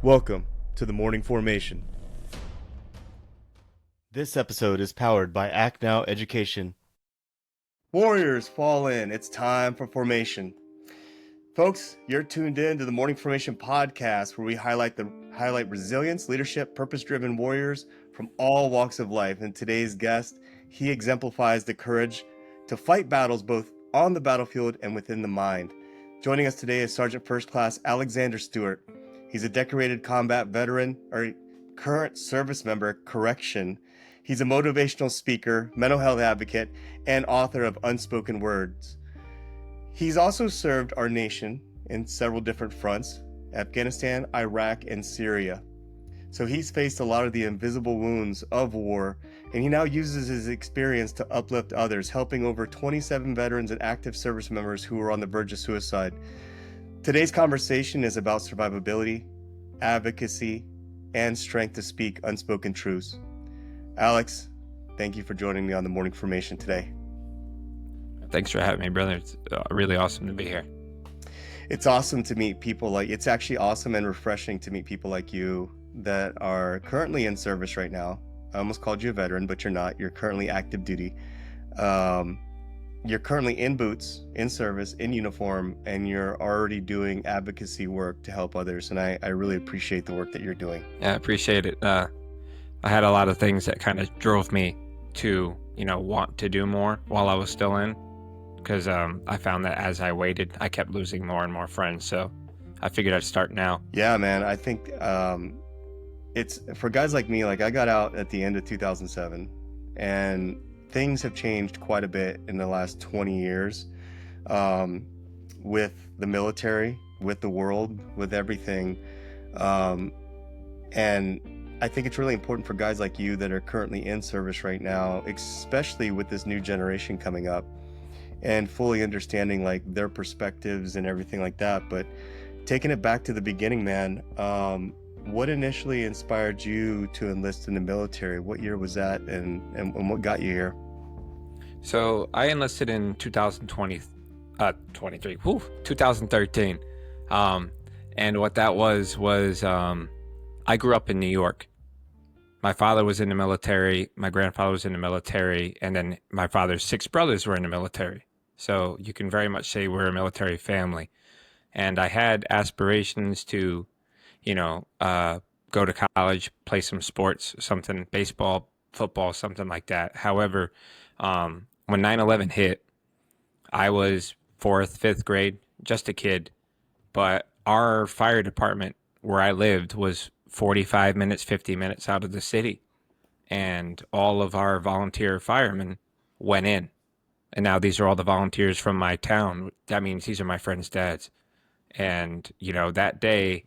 Welcome to the Morning Formation. This episode is powered by Act Now Education. Warriors, fall in. It's time for formation. Folks, you're tuned in to the Morning Formation podcast, where we highlight resilience, leadership, purpose-driven warriors from all walks of life. And today's guest, he exemplifies the courage to fight battles both on the battlefield and within the mind. Joining us today is Sergeant First Class Alexander Stewart. He's a decorated combat veteran, or current service member, correction. He's a motivational speaker, mental health advocate, and author of Unspoken Words. He's also served our nation in several different fronts: Afghanistan, Iraq, and Syria. So he's faced a lot of the invisible wounds of war, and he now uses his experience to uplift others, helping over 27 veterans and active service members who are on the verge of suicide. Today's conversation is about survivability, advocacy, and strength to speak unspoken truths. Alex, thank you for joining me on the Morning Formation today. Thanks for having me, brother. It's really awesome to be here. It's awesome to meet people it's actually awesome and refreshing to meet people like you that are currently in service right now. I almost called you a veteran, but you're not. You're currently active duty. You're currently in boots, in service, in uniform, and you're already doing advocacy work to help others. And I really appreciate the work that you're doing. Yeah, I appreciate it. I had a lot of things that kind of drove me to, want to do more while I was still in, because I found that as I waited, I kept losing more and more friends. So I figured I'd start now. Yeah, man. I think it's for guys like me. Like, I got out at the end of 2007, and things have changed quite a bit in the last 20 years with the military, with the world, with everything. And I think it's really important for guys like you that are currently in service right now, especially with this new generation coming up, and fully understanding like their perspectives and everything like that. But taking it back to the beginning, man, what initially inspired you to enlist in the military? What year was that, and what got you here? So I enlisted in 2013. And what that was I grew up in New York. My father was in the military, my grandfather was in the military, and then my father's 6 brothers were in the military. So you can very much say we're a military family. And I had aspirations to, go to college, play some sports, something, baseball, football, something like that. However, when 9/11 hit, I was 4th, 5th grade, just a kid. But our fire department where I lived was 45 minutes, 50 minutes out of the city. And all of our volunteer firemen went in. And now these are all the volunteers from my town. That means these are my friends' dads. And, that day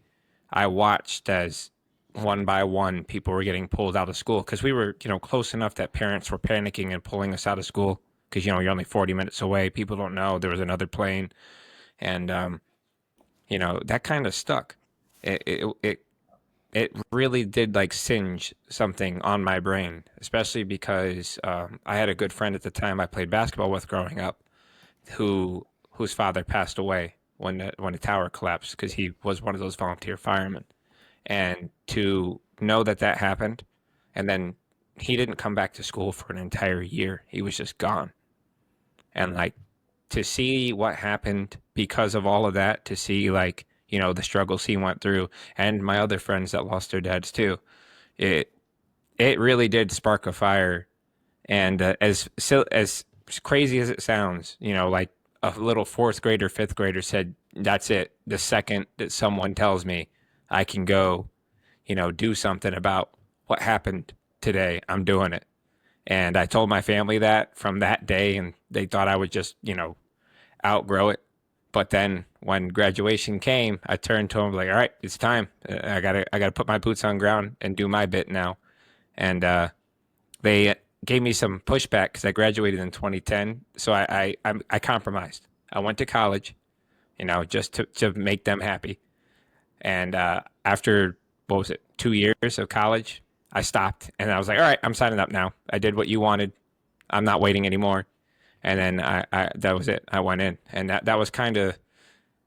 I watched as one by one people were getting pulled out of school, because we were, close enough that parents were panicking and pulling us out of school, because, you're only 40 minutes away. People don't know there was another plane. And, that kind of stuck. It really did like singe something on my brain, especially because I had a good friend at the time I played basketball with growing up, whose father passed away when the tower collapsed, because he was one of those volunteer firemen. And to know that happened, and then he didn't come back to school for an entire year. He was just gone. And like, to see what happened because of all of that, to see like, the struggles he went through, and my other friends that lost their dads too, it really did spark a fire. And as crazy as it sounds, like a little 4th grader, 5th grader said, that's it. The second that someone tells me I can go, do something about what happened today, I'm doing it. And I told my family that from that day, and they thought I would just, outgrow it. But then when graduation came, I turned to them like, all right, it's time. I gotta put my boots on ground and do my bit now. And they gave me some pushback because I graduated in 2010. So I compromised. I went to college, just to make them happy. And after, 2 years of college, I stopped, and I was like, all right, I'm signing up now. I did what you wanted. I'm not waiting anymore. And then I that was it. I went in, and that was kind of,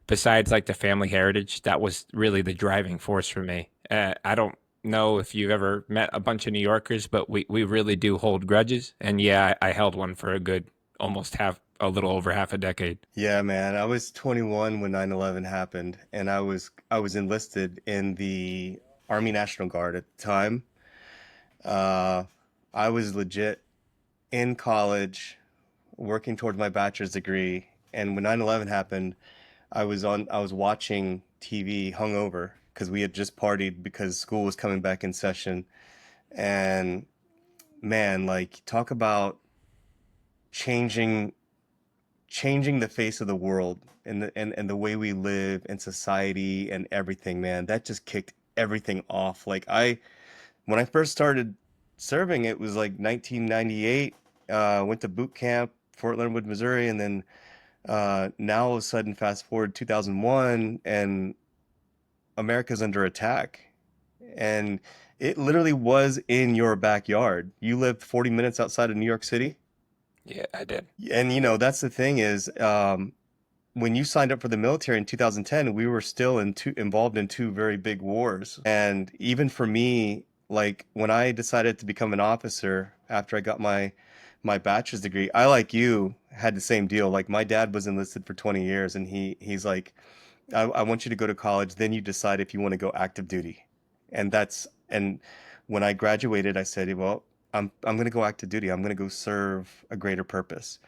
besides like the family heritage, that was really the driving force for me. I don't know if you've ever met a bunch of New Yorkers, but we really do hold grudges. And yeah, I held one for a good almost a little over half a decade. Yeah, man. I was 21 when 9/11 happened, and I was enlisted in the Army National Guard at the time. Uh, I was legit in college, working towards my bachelor's degree, and when 9/11 happened, I was watching TV hungover because we had just partied because school was coming back in session. And man, like talk about changing changing the face of the world and the way we live in society and everything, man. That just kicked everything off. Like when I first started serving, it was like 1998. Went to boot camp, Fort Leonard Wood, Missouri, and then now all of a sudden, fast forward 2001, and America's under attack. And it literally was in your backyard. You lived 40 minutes outside of New York City. Yeah, I did. And that's the thing is, when you signed up for the military in 2010, we were still involved in two very big wars. And even for me, like when I decided to become an officer after I got my bachelor's degree, I like you had the same deal. Like my dad was enlisted for 20 years, and he's like, I want you to go to college, then you decide if you want to go active duty. And when I graduated, I said, well, I'm gonna go active duty. I'm gonna go serve a greater purpose.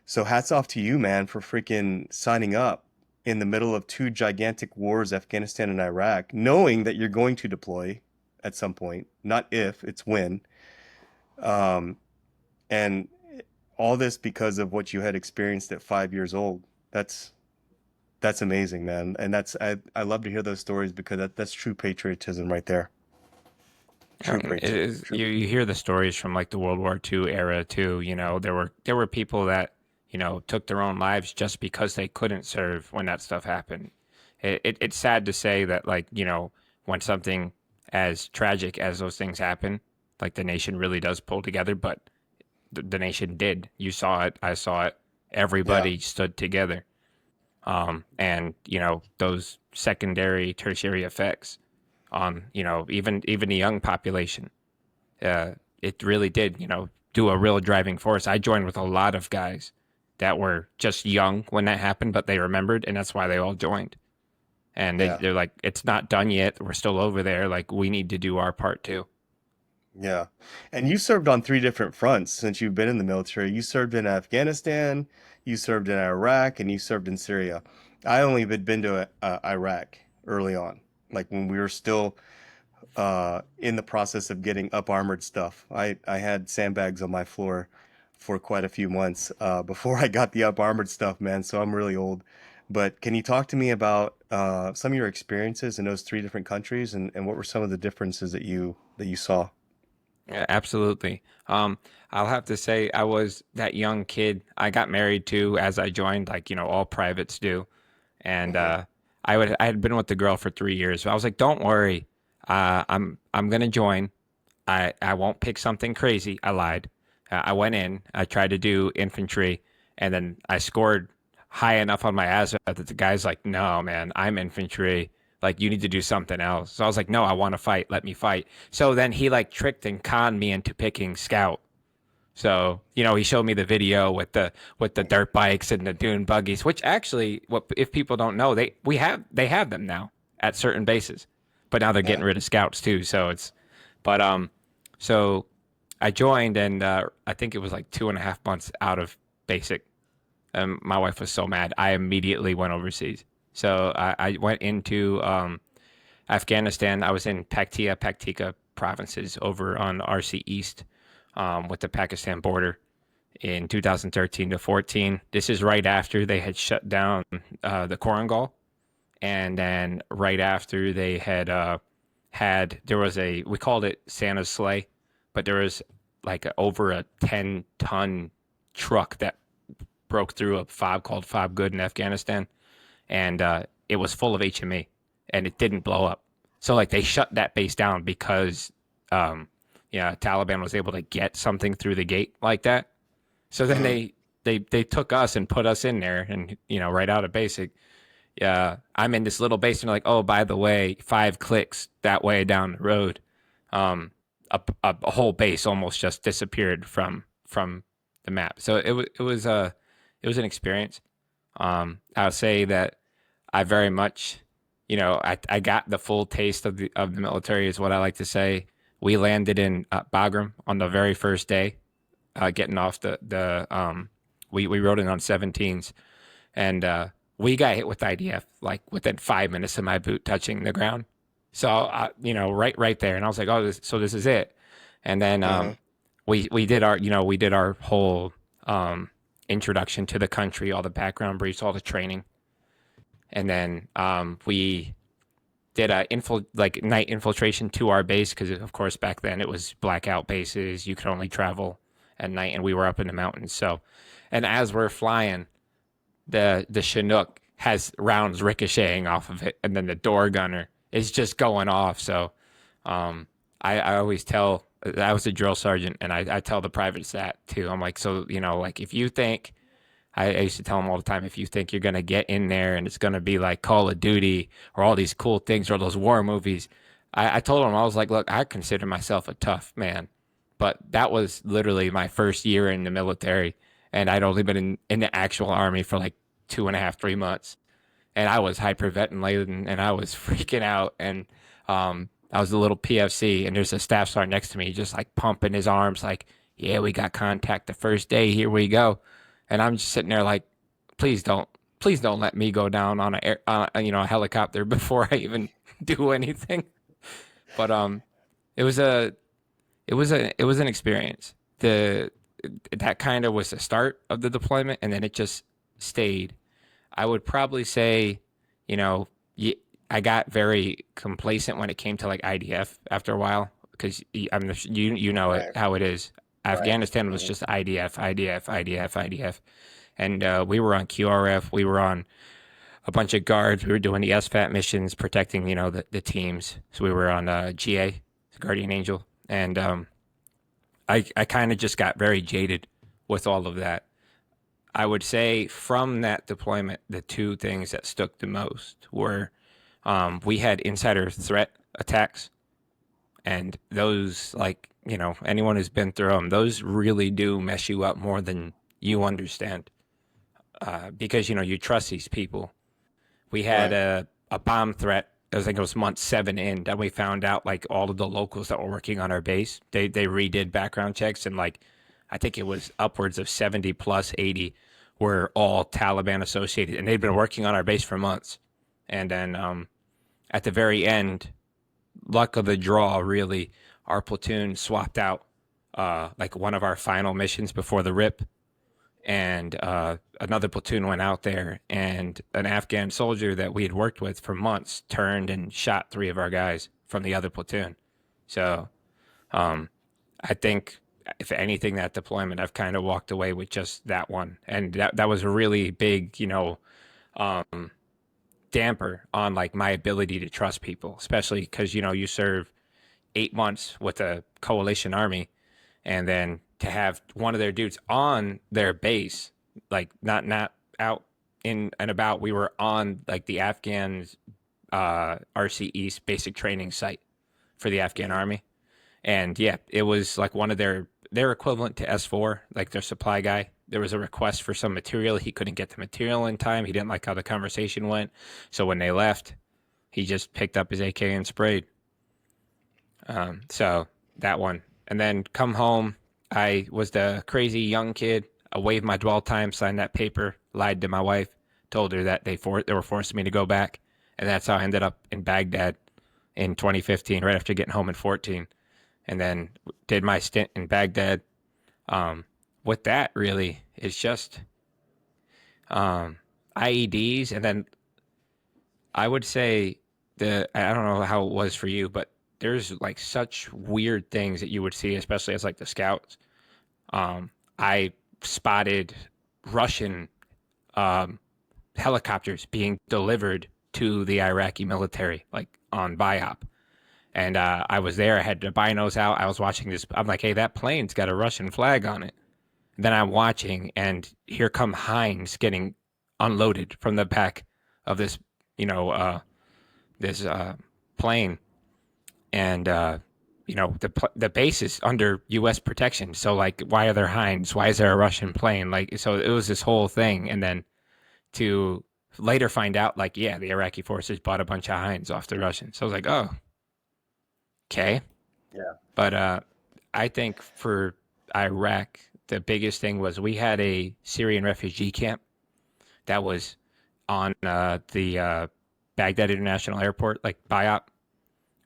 So hats off to you, man, for freaking signing up in the middle of two gigantic wars, Afghanistan and Iraq, knowing that you're going to deploy at some point, not if, it's when. Um, and all this because of what you had experienced at 5 years old. That's amazing, man. And I love to hear those stories because that's true patriotism right there. I True mean, it patriotism. is you hear the stories from like the World War II era too. There were people that took their own lives just because they couldn't serve when that stuff happened. It's sad to say that like when something as tragic as those things happen, like the nation really does pull together. But the nation did. You saw it. I saw it. Yeah, Everybody stood together. And those secondary, tertiary effects on even the young population. It really did do a real driving force. I joined with a lot of guys that were just young when that happened, but they remembered, and that's why they all joined. And yeah. they're like, it's not done yet. We're still over there. Like we need to do our part too. Yeah. And you served on three different fronts since you've been in the military. You served in Afghanistan, you served in Iraq, and you served in Syria. I only had been to Iraq early on, like when we were still in the process of getting up armored stuff. I had sandbags on my floor for quite a few months before I got the up armored stuff, man. So I'm really old. But can you talk to me about some of your experiences in those three different countries, and what were some of the differences that you saw? Yeah, absolutely. I'll have to say I was that young kid. I got married too as I joined, like all privates do. And Hmm. I had been with the girl for 3 years. So I was like, "Don't worry, I'm gonna join. I won't pick something crazy." I lied. I went in. I tried to do infantry, and then I scored high enough on my ASVAB that the guy's like, "No, man, I'm infantry. Like, you need to do something else." So I was like, "No, I want to fight. Let me fight." So then he like tricked and conned me into picking scout. So, he showed me the video with the dirt bikes and the dune buggies, which actually, what if people don't know, they have them now at certain bases, but now they're Yeah. getting rid of scouts too. But so I joined, and I think it was like 2.5 months out of basic. My wife was so mad. I immediately went overseas. So I went into Afghanistan. I was in Paktika provinces over on RC East with the Pakistan border in 2013 to 14. This is right after they had shut down the Korangal, and then right after they there was we called it Santa's sleigh, but there was like over a 10-ton truck that broke through a fob called Fob Good in Afghanistan, and it was full of HME, and it didn't blow up. So like they shut that base down because um, Taliban was able to get something through the gate like that. So then Hmm. they took us and put us in there, and right out of basic, Yeah, I'm in this little base, and they're like, oh, by the way, 5 clicks that way down the road, um, a whole base almost just disappeared from the map. So it was an experience. I'll say that I very much, I got the full taste of the military, is what I like to say. We landed in Bagram on the very first day, getting off we rode in on 17s, and we got hit with IDF like within 5 minutes of my boot touching the ground. So right there, and I was like, oh, so this is it. And then Uh-huh. we did our whole introduction to the country, all the background briefs, all the training, and then we did a night infiltration to our base because of course back then it was blackout bases. You could only travel at night, and we were up in the mountains. So, and as we're flying, the Chinook has rounds ricocheting off of it, and then the door gunner is just going off. So, I always tell, I was a drill sergeant, and I tell the privates that too. I'm like, so like if you think, I used to tell them all the time, if you think you're gonna get in there and it's gonna be like Call of Duty or all these cool things or those war movies, I told them, I was like, look, I consider myself a tough man, but that was literally my first year in the military, and I'd only been in the actual army for like 2.5, 3 months, and I was hyperventilating and I was freaking out, and I was a little PFC, and there's a staff sergeant next to me, just like pumping his arms, like, yeah, we got contact the first day, here we go, and I'm just sitting there like, please don't, please don't let me go down on a helicopter before I even do anything. But it was a it was an experience. The That kind of was the start of the deployment, and then it just stayed. I would probably say, you know, I got very complacent when it came to like IDF after a while because you know it Right. how it is. Right. Afghanistan was Mhm. just IDF, IDF, IDF, IDF, and we were on QRF. We were on a bunch of guards. We were doing the SFAT missions, protecting the teams. So we were on GA, Guardian Angel, and I kind of just got very jaded with all of that. I would say from that deployment, the two things that stuck the most were we had insider threat attacks, and those, like, anyone who's been through them, those really do mess you up more than you understand because, you trust these people. We had Right. a bomb threat. I think it was month 7 in that we found out like all of the locals that were working on our base. They redid background checks, and like I think it was upwards of 70 plus 80 were all Taliban associated, and they'd been working on our base for months. And then at the very end, luck of the draw, really, our platoon swapped out like one of our final missions before the rip, and another platoon went out there, and an Afghan soldier that we had worked with for months turned and shot 3 of our guys from the other platoon. So um, I think, if anything, that deployment, I've kind of walked away with just that one, and that was a really big, um, damper on like my ability to trust people, especially because you serve 8 months with a coalition army, and then to have one of their dudes on their base, like not out in and about. We were on like the Afghans RC East basic training site for the Afghan Mhm. army, and yeah, it was like one of their equivalent to S4, like their supply guy. There was a request for some material. He couldn't get the material in time. He didn't like how the conversation went. So when they left, he just picked up his AK and sprayed. So that one. And then come home, I was the crazy young kid. I waived my dwell time, signed that paper, lied to my wife, told her that they were forcing me to go back, and that's how I ended up in Baghdad in 2015, right after getting home in 14, and then did my stint in Baghdad. Um, with that, really, it's just IEDs, and then I would say I don't know how it was for you, but there's like such weird things that you would see, especially as like the scouts. I spotted Russian um, helicopters being delivered to the Iraqi military, like on BIOP. And I was there. I had the binos out. I was watching this. I'm like, hey, that plane's got a Russian flag on it. And then I'm watching, and here come Heinz getting unloaded from the back of this, you know, this plane, and the base is under U.S. protection. So like, why are there Hinds? Why is there a Russian plane? Like, so it was this whole thing, and then to later find out, like, yeah, the Iraqi forces bought a bunch of Hinds off the Russians. So I was like, oh, okay. Yeah. But I think for Iraq, the biggest thing was we had a Syrian refugee camp that was on the Baghdad International Airport, like BIAP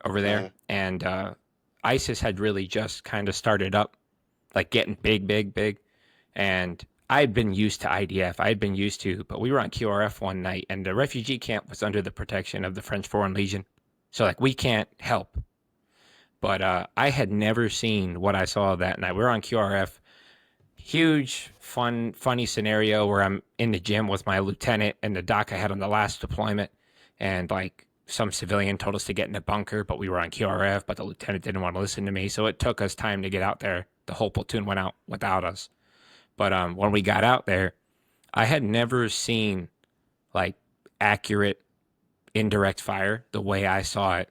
over there, Mhm. and ISIS had really just kind of started up, like getting big, big, big, and I had been used to IDF. I had been used to, but we were on QRF one night, and the refugee camp was under the protection of the French Foreign Legion, so like we can't help. But I had never seen what I saw that night. We were on QRF. Huge, fun, funny scenario where I'm in the gym with my lieutenant and the doc I had on the last deployment, and like some civilian told us to get in a bunker, but we were on QRF, but the lieutenant didn't want to listen to me, so it took us time to get out there. The whole platoon went out without us. But when we got out there, I had never seen like accurate indirect fire the way I saw it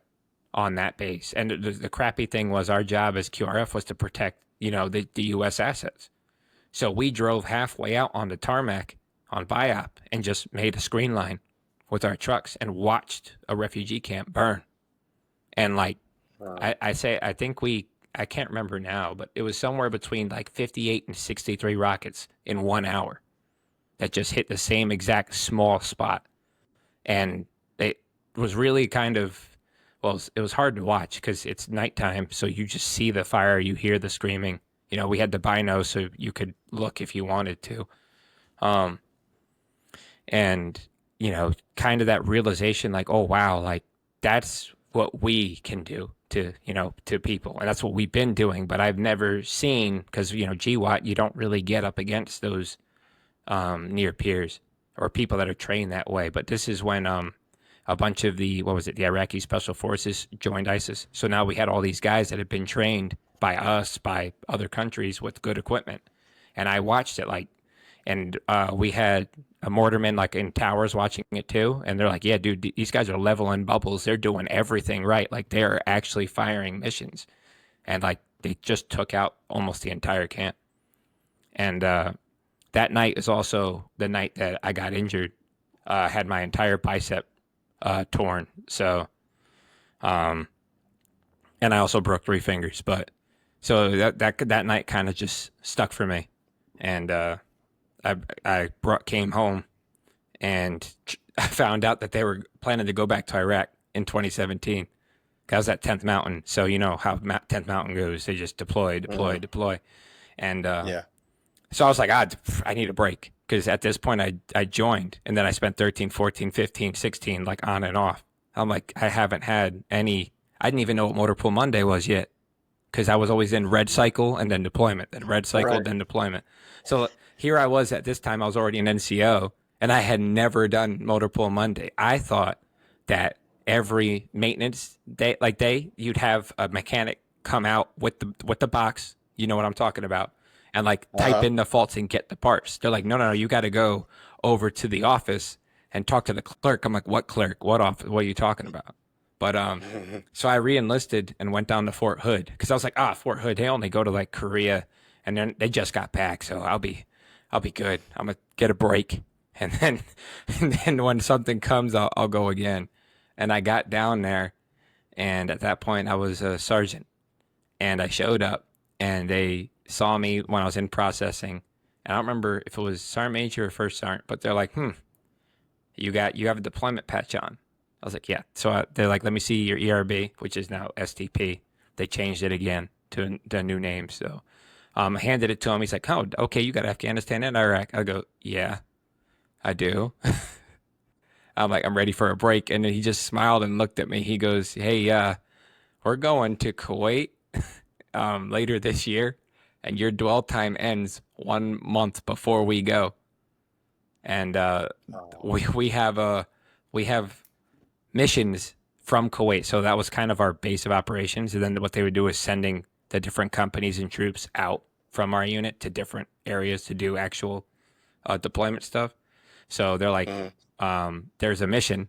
on that base. And the crappy thing was our job as QRF was to protect, the U.S. assets. So we drove halfway out on the tarmac on BIAP and just made a screen line with our trucks and watched a refugee camp burn. And like Wow. I think I can't remember now, but it was somewhere between like 58 and 63 rockets in 1 hour that just hit the same exact small spot. And it was really kind of, well, it was hard to watch because it's nighttime, so you just see the fire, you hear the screaming. We had the bino, so you could look if you wanted to. Um, and kind of that realization, like, oh wow, like that's what we can do to people, and that's what we've been doing. But I've never seen, because GWAT, you don't really get up against those near peers or people that are trained that way. But this is when a bunch of the the Iraqi special forces joined ISIS. So now we had all these guys that had been trained by us, by other countries with good equipment, and I watched it and we had a mortarman like in towers watching it too, and they're like, "Yeah, dude, these guys are leveling bubbles. They're doing everything right. Like they are actually firing missions, and like they just took out almost the entire camp." And that night is also the night that I got injured. Had my entire bicep torn. So, um, and I also broke 3 fingers. But so that night kind of just stuck for me, and came home and I found out that they were planning to go back to Iraq in 2017. I was at 10th Mountain, so you know how 10th Mountain goes. They just deploy, deploy, Mhm. deploy, and Yeah. so I was like, I need a break because at this point I joined, and then I spent 13, 14, 15, 16 like on and off. I'm like, I haven't had any. I didn't even know what Motor Pool Monday was yet because I was always in red cycle and then deployment, then red cycle, Right. then deployment. So here I was at this time, I was already in NCO and I had never done Motor Pool Monday. I thought that every maintenance day, you'd have a mechanic come out with the box. You know what I'm talking about, and like type Uh-huh. in the faults and get the parts. They're like, no, no, no, you got to go over to the office and talk to the clerk. I'm like, what clerk? What office? What are you talking about? But so I re-enlisted and went down to Fort Hood because I was like, Fort Hood, they only go to like Korea, and then they just got back, so I'll be good. I'm gonna get a break, and then and then when something comes, I'll go again. And I got down there, and at that point I was a sergeant, and I showed up, and they saw me when I was in processing. And I don't remember if it was sergeant major or first sergeant, but they're like, you have a deployment patch on. I was like, yeah. So they're like, let me see your ERB, which is now STP. They changed it again to the new name. So I handed it to him. He's like, oh, okay, you got Afghanistan and Iraq. I go, yeah, I do. I'm like, I'm ready for a break. And then he just smiled and looked at me. He goes, hey, we're going to Kuwait later this year, and your dwell time ends 1 month before we go. And Oh. we have missions from Kuwait. So that was kind of our base of operations. And then what they would do is sending the different companies and troops out from our unit to different areas to do actual deployment stuff. So they're like, Mhm. there's a mission,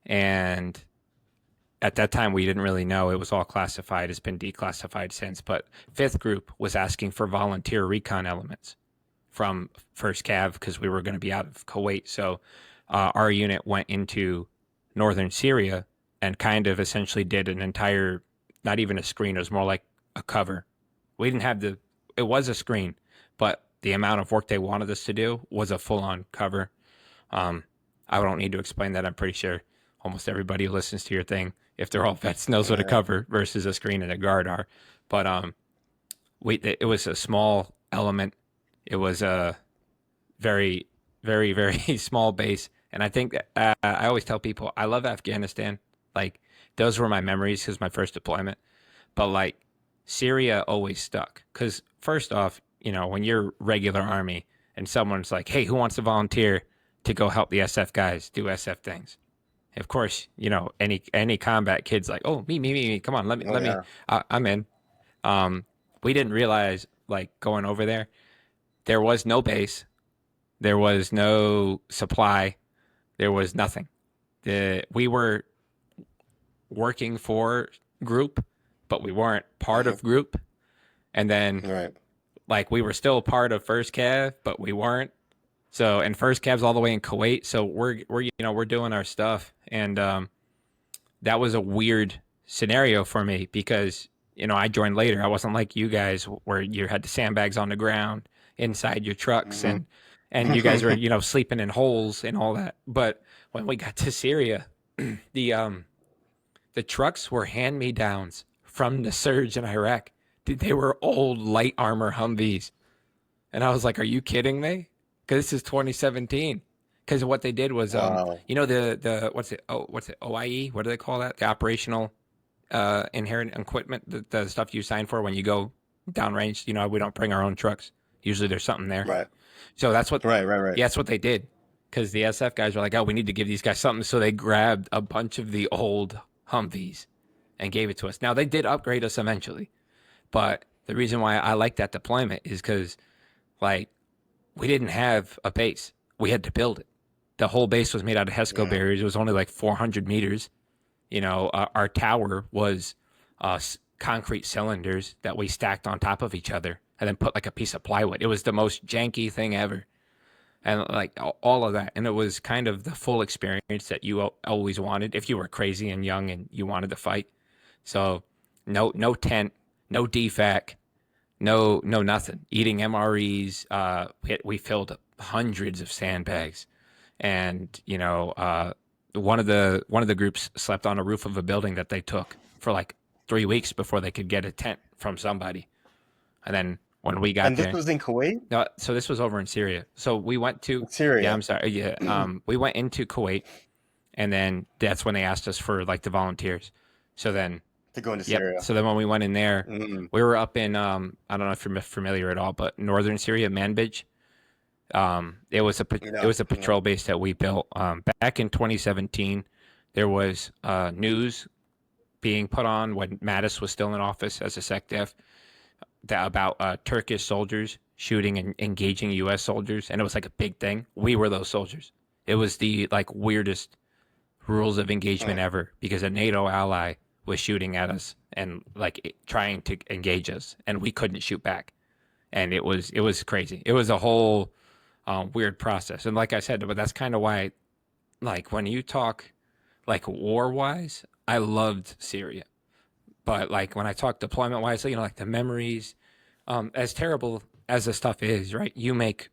and at that time we didn't really know. It was all classified. It's been declassified since. But fifth group was asking for volunteer recon elements from first Cav because we were going to be out of Kuwait. So our unit went into northern Syria and kind of essentially did an entire, not even a screen, it was more like a cover. We didn't have it was a screen, but the amount of work they wanted us to do was a full on cover. I don't need to explain that. I'm pretty sure almost everybody who listens to your thing, if they're all vets, knows what a cover versus a screen and a guard are. But it was a small element. It was a very, very, very small base. And I think I always tell people I love Afghanistan. Like those were my memories because my first deployment. But like Syria always stuck because first off, when you're regular army and someone's like, "Hey, who wants to volunteer to go help the SF guys do SF things?" Of course, any combat kid's like, "Oh, me. Come on, let me. I'm in." We didn't realize like going over there was no base, there was no supply, there was nothing. We were working for group, but we weren't part of group. And then, like, we were still part of First Cav, but we weren't. So, and First Cav's all the way in Kuwait. So we're doing our stuff, and that was a weird scenario for me because I joined later. I wasn't like you guys where you had the sandbags on the ground inside your trucks, and you guys were sleeping in holes and all that. But when we got to Syria, the trucks were hand-me-downs from the surge in Iraq. Dude, they were old light armor Humvees. And I was like, are you kidding me? Because this is 2017. Because what they did was, the what's it, OIE? What do they call that? The operational inherent equipment, the stuff you sign for when you go downrange. We don't bring our own trucks. Usually there's something there. Right. So that's what, right. Yeah, that's what they did. Because the SF guys were like, oh, we need to give these guys something. So they grabbed a bunch of the old Humvees and gave it to us. Now, they did upgrade us eventually. But the reason why I like that deployment is because, like, we didn't have a base. We had to build it. The whole base was made out of HESCO barriers. It was only like 400 meters. Our tower was concrete cylinders that we stacked on top of each other and then put like a piece of plywood. It was the most janky thing ever. And like all of that. And it was kind of the full experience that you always wanted if you were crazy and young and you wanted to fight. So no tent, no DFAC, no nothing. Eating MREs. We filled hundreds of sandbags. And, one of the groups slept on a roof of a building that they took for like 3 weeks before they could get a tent from somebody. And then when we got there, and this was in Kuwait. No, so this was over in Syria. So we went to Syria. Yeah, I'm sorry. Yeah, we went into Kuwait, and then that's when they asked us for like the volunteers. So then to go into Syria. So then when we went in there, we were up in I don't know if you're familiar at all, but northern Syria, Manbij. It was a patrol base that we built back in 2017. There was news being put on when Mattis was still in office as a SecDef about Turkish soldiers shooting and engaging U.S. soldiers, and it was like a big thing. We were those soldiers. It was the like weirdest rules of engagement ever because a NATO ally was shooting at us and like trying to engage us, and we couldn't shoot back, and it was crazy. It was a whole weird process, and like I said, but that's kind of why, like when you talk like war wise, I loved Syria. But like when I talk deployment wise, like the memories, as terrible as the stuff is, right? You make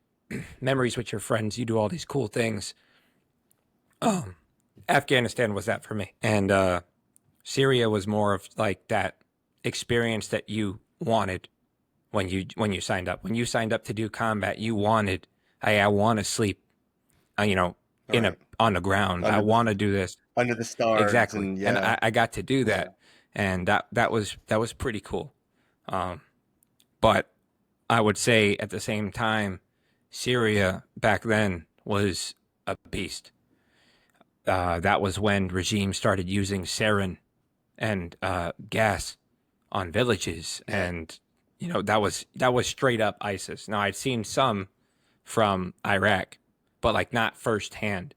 memories with your friends. You do all these cool things. Afghanistan was that for me, and Syria was more of like that experience that you wanted when you signed up. When you signed up to do combat, you wanted, hey, I want to sleep, on the ground. I want to do this under the stars. Exactly, and I got to do that. And that was pretty cool. But I would say at the same time, Syria back then was a beast. That was when regime started using sarin and gas on villages, and that was straight up ISIS. Now I'd seen some from Iraq, but like not firsthand.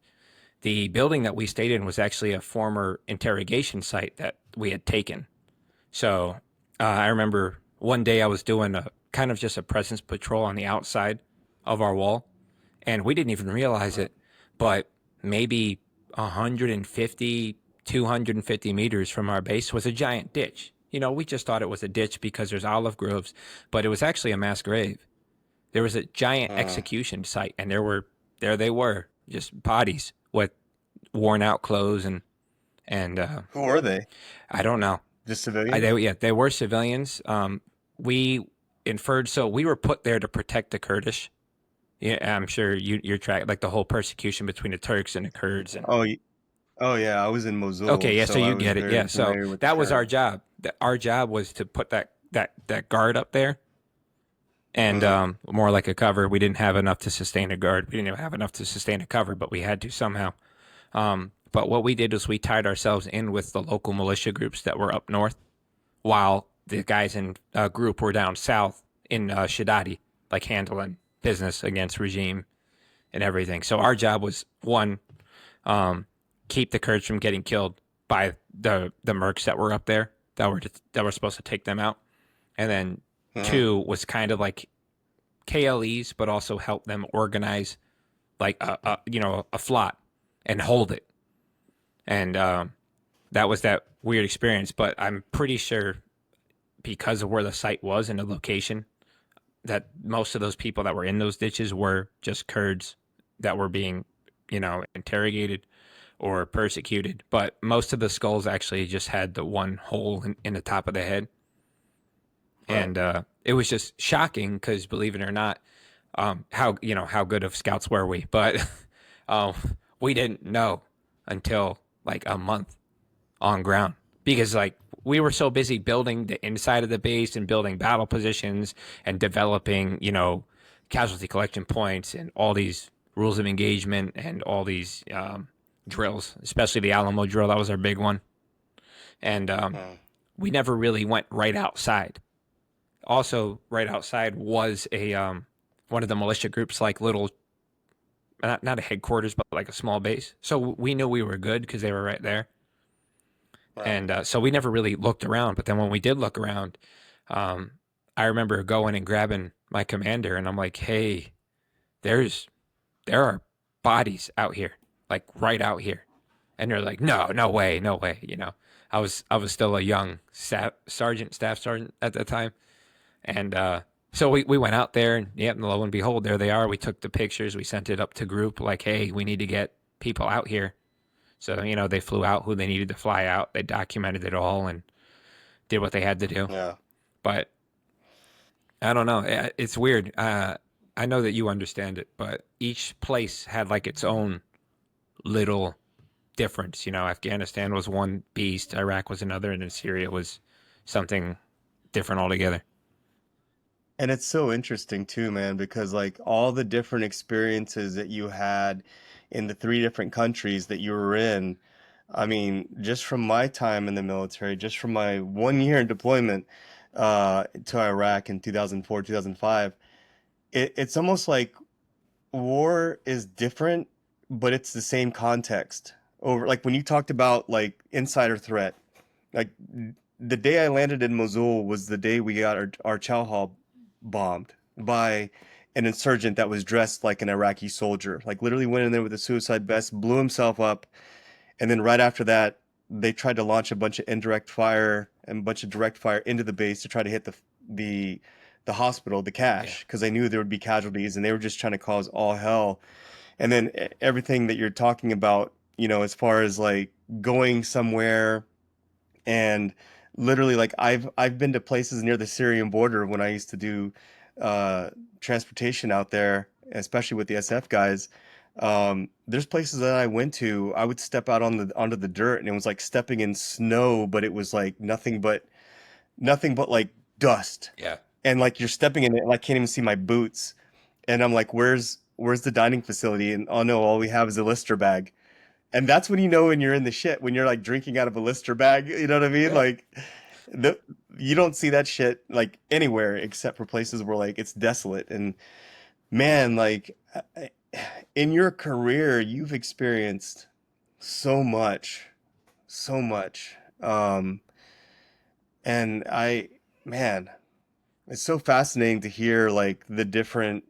the building that we stayed in was actually a former interrogation site that we had taken. So I remember one day I was doing a kind of just a presence patrol on the outside of our wall, and we didn't even realize it, but maybe 150, 250 meters from our base was a giant ditch. We just thought it was a ditch because there's olive groves, but it was actually a mass grave. There was a giant Uh, execution site, and there they were, just bodies with worn out clothes and who are they? I don't know. Just civilians? They were civilians. We inferred so we were put there to protect the Kurdish. Yeah, I'm sure you're track like the whole persecution between the Turks and the Kurds and Oh, oh yeah, I was in okay, Mosul, yeah, so so I you was get it. very Yeah, so familiar with the that was our Kurds. job. Our job was to put that guard up there and Hmm. more like a cover. We didn't have enough to sustain a guard. We didn't even have enough to sustain a cover, but we had to somehow. But what we did was we tied ourselves in with the local militia groups that were up north, while the guys in a group were down south in Shadadi, like handling business against regime and everything. So our job was one, um, keep the Kurds from getting killed by the mercs that were up there that were supposed to take them out, and then Hmm. two was kind of like KLEs, but also help them organize like a flot and hold it. And that was that weird experience. But I'm pretty sure because of where the site was and the location, that most of those people that were in those ditches were just Kurds that were being, interrogated or persecuted. But most of the skulls actually just had the one hole in the top of the head. Right. And it was just shocking because, believe it or not, how good of scouts were we? But um, we didn't know until like a month on ground because like we were so busy building the inside of the base and building battle positions and developing, casualty collection points and all these rules of engagement and all these drills, especially the Alamo drill. That was our big one. And Hmm. we never really went right outside. Also, right outside was a one of the militia groups, like little, not a headquarters, but like a small base. So we knew we were good because they were right there. Right. And so we never really looked around. But then when we did look around, um, I remember going and grabbing my commander, and I'm like, "Hey, there's there are bodies out here, like right out here." And they're like, "No, no way, no way." I was still a young staff sergeant at the time, and so we went out there, and yeah, and lo and behold, there they are. We took the pictures, we sent it up to group, like, "Hey, we need to get people out here." So they flew out who they needed to fly out. They documented it all and did what they had to do. Yeah. But I don't know. It's weird. I know that you understand it, but each place had like its own little difference. Afghanistan was one beast, Iraq was another, and then Syria was something different altogether. And it's so interesting too, man, because like all the different experiences that you had in the three different countries that you were in, I mean, just from my time in the military, just from my 1 year in deployment to Iraq in 2004, 2005, it's almost like war is different, but it's the same context. Over like when you talked about like insider threat, like the day I landed in Mosul was the day we got our chow hall bombed by an insurgent that was dressed like an Iraqi soldier. Like literally went in there with a suicide vest, blew himself up, and then right after that, they tried to launch a bunch of indirect fire and a bunch of direct fire into the base to try to hit the the hospital, the Yeah. cache, because they knew there would be casualties and they were just trying to cause all hell. And then everything that you're talking about, as far as like going somewhere and literally like I've been to places near the Syrian border when I used to do uh transportation out there, especially with the SF guys. There's places that I went to, I would step out onto the dirt and it was like stepping in snow, but it was like nothing but like dust. Yeah. And like you're stepping in it and I can't even see my boots. And I'm like, where's the dining facility? And oh no, all we have is a Lister bag. And that's when you know when you're in the shit, when you're like drinking out of a Lister bag, you know what I mean? Yeah. Like the you don't see that shit like anywhere except for places where like it's desolate. And man, like in your career, you've experienced. So much, so much. And man, it's so fascinating to hear like the different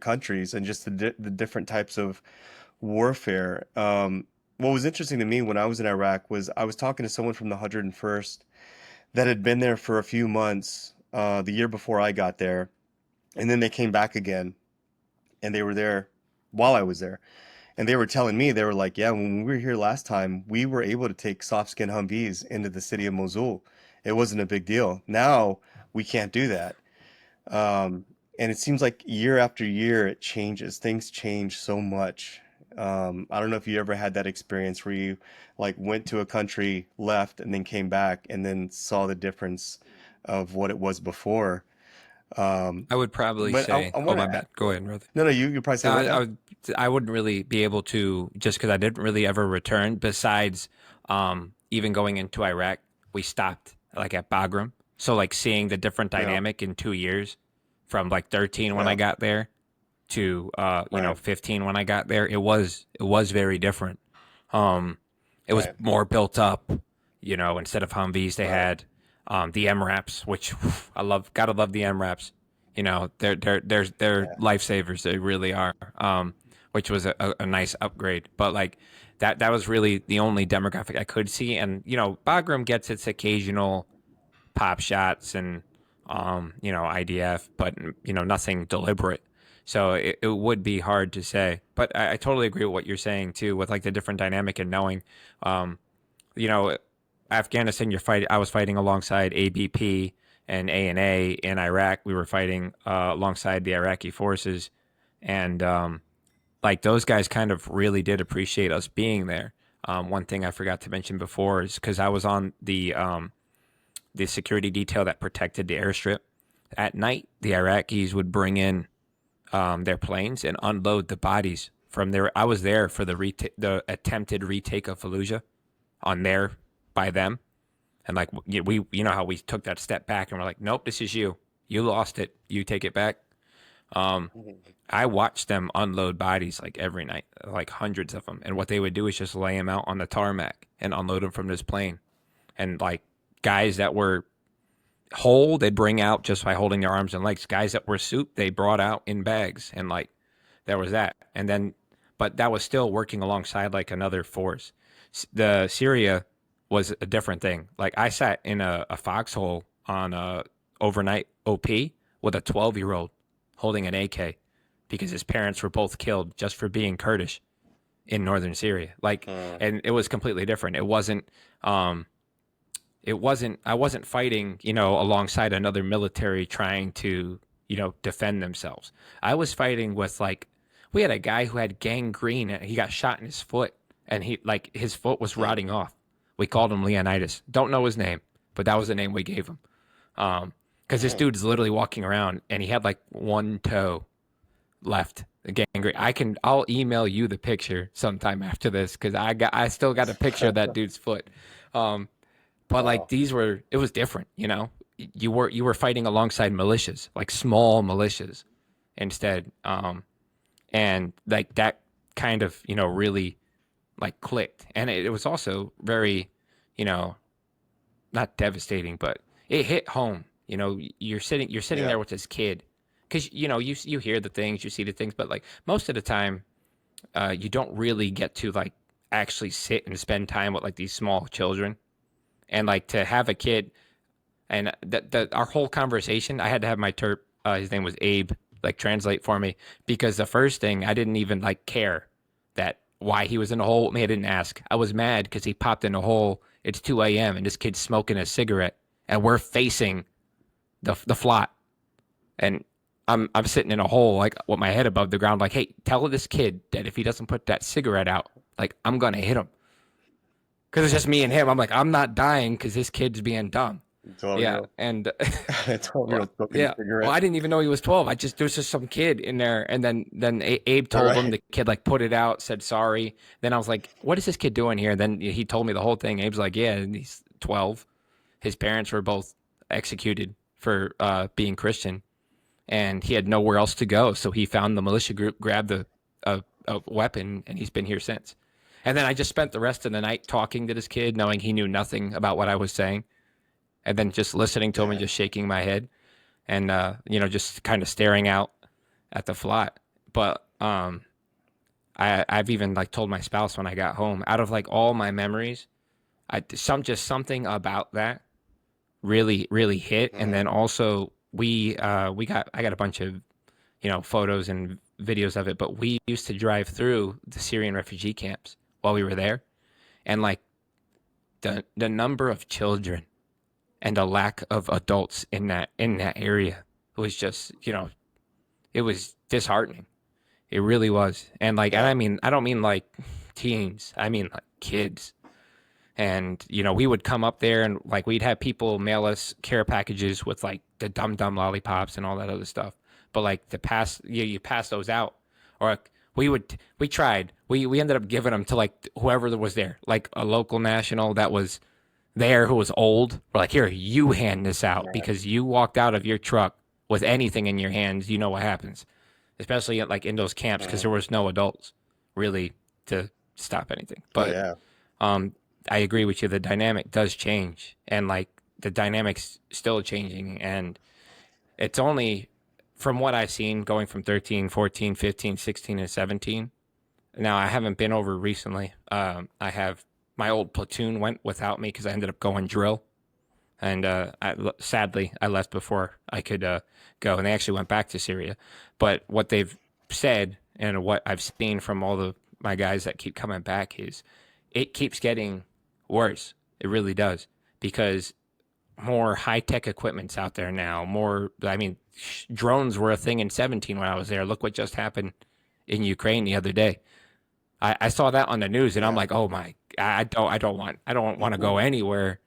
countries and just the different types of warfare. What was interesting to me when I was in Iraq was I was talking to someone from the 101st that had been there for a few months, the year before I got there, and then they came back again, and they were there while I was there. And they were telling me, they were like, yeah, when we were here last time, we were able to take soft skin Humvees into the city of Mosul. It wasn't a big deal. Now we can't do that. Um, and it seems like year after year it changes. Things change so much. I don't know if you ever had that experience where you like went to a country, left, and then came back and then saw the difference of what it was before. Um, I would probably but say, I oh, want my to, bad. Go ahead, brother. no, no, you probably say No, what now? I wouldn't really be able to just because I didn't really ever return. Besides, even going into Iraq, we stopped like at Bagram. So like seeing the different Yeah, dynamic in 2 years, from like 13 when I yeah, got there to right, 15 when I got there, it was very different. Um, it was right, more built up. Instead of Humvees, they right, had the MRAPs, which I love. Gotta love the MRAPs. They're yeah, lifesavers. They really are. Which was a nice upgrade. But like that was really the only demographic I could see. And Bagram gets its occasional pop shots and IDF, but nothing deliberate. So it would be hard to say. But I totally agree with what you're saying too, with like the different dynamic and knowing, um, you know, Afghanistan. I was fighting alongside ABP and A in Iraq. We were fighting alongside the Iraqi forces, and like those guys kind of really did appreciate us being there. One thing I forgot to mention before is because I was on the security detail that protected the airstrip. At night, the Iraqis would bring in their planes and unload the bodies from there. I was there for the attempted retake of Fallujah on there by them, and like we, how we took that step back and we're like, nope, this is you. You lost it. You take it back. Um, mhm, I watched them unload bodies like every night, like hundreds of them. And what they would do is just lay them out on the tarmac and unload them from this plane. And like guys that were whole, they'd bring out just by holding their arms and legs. Guys that were soup, they brought out in bags. And like there was that. And then, but that was still working alongside like another force. The Syria was a different thing. Like I sat in a foxhole on a overnight OP with a 12-year-old holding an AK because his parents were both killed just for being Kurdish in northern Syria. Like, uh, and it was completely different. Um, I wasn't fighting, alongside another military trying to, defend themselves. I was fighting with like, we had a guy who had gangrene and he got shot in his foot and his foot was mm, rotting off. We called him Leonidas. Don't know his name, but that was the name we gave him. Because this mm. dude's literally walking around and he had like one toe left. Gangrene. I'll email you the picture sometime after this because I still got a picture of that dude's foot. Um, but like Wow. it was different, You were fighting alongside militias, like small militias instead. And like that kind of, really like clicked. And it was also very, you know, not devastating, but it hit home. You're sitting Yeah. there with this kid because you hear the things, you see the things, but like most of the time, you don't really get to like actually sit and spend time with like these small children and like to have a kid and that our whole conversation I had to have my terp his name was Abe like translate for me because the first thing I didn't even like care that why he was in a hole with me. I didn't ask. I was mad because he popped in a hole. It's 2 a.m. and this kid's smoking a cigarette and we're facing the flot and I'm sitting in a hole like with my head above the ground like, hey, tell this kid that if he doesn't put that cigarette out, like I'm gonna hit him because it's just me and him. I'm like, I'm not dying because this kid's being dumb. 12 year Yeah, old. and 12 year well, old smoking a yeah. Well, cigarette. I didn't even know he was 12. There's just some kid in there, and then Abe All told him. right. The kid like put it out, said sorry. Then I was like, what is this kid doing here? Then he told me the whole thing. Abe's like, yeah, and he's 12. His parents were both executed for being Christian, and he had nowhere else to go. So he found the militia group, grabbed a weapon, and he's been here since. And then I just spent the rest of the night talking to this kid, knowing he knew nothing about what I was saying, and then just listening to him and Yeah. just shaking my head and just kind of staring out at the flat. But I've even like told my spouse when I got home, out of like all my memories, something about that really hit. And Uh-huh. then also I got a bunch of photos and videos of it, but we used to drive through the Syrian refugee camps while we were there, and like the number of children and the lack of adults in that area was just it was disheartening. It really was. And like, and Yeah. I don't mean like teens. I mean like kids. And we would come up there and like we'd have people mail us care packages with like the dum dum lollipops and all that other stuff. But like you pass those out, or like, we tried. We ended up giving them to like whoever was there, like a local national that was there who was old. We're like, here, you hand this out Right. because you walked out of your truck with anything in your hands. You know what happens, especially like in those camps because Uh-huh. there was no adults really to stop anything. Oh But yeah. um, I agree with you. The dynamic does change, and like the dynamics still changing, and it's only from what I've seen going from 13, 14, 15, 16, and 17. Now I haven't been over recently. I have my old platoon went without me because I ended up going drill, and sadly I left before I could go, and they actually went back to Syria. But what they've said and what I've seen from all the my guys that keep coming back is it keeps getting worse. It really does because more high tech equipment's out there now. More, I mean, drones were a thing in 17 when I was there. Look what just happened in Ukraine the other day. I saw that on the news and I'm Yeah. like, oh my, I don't want to go anywhere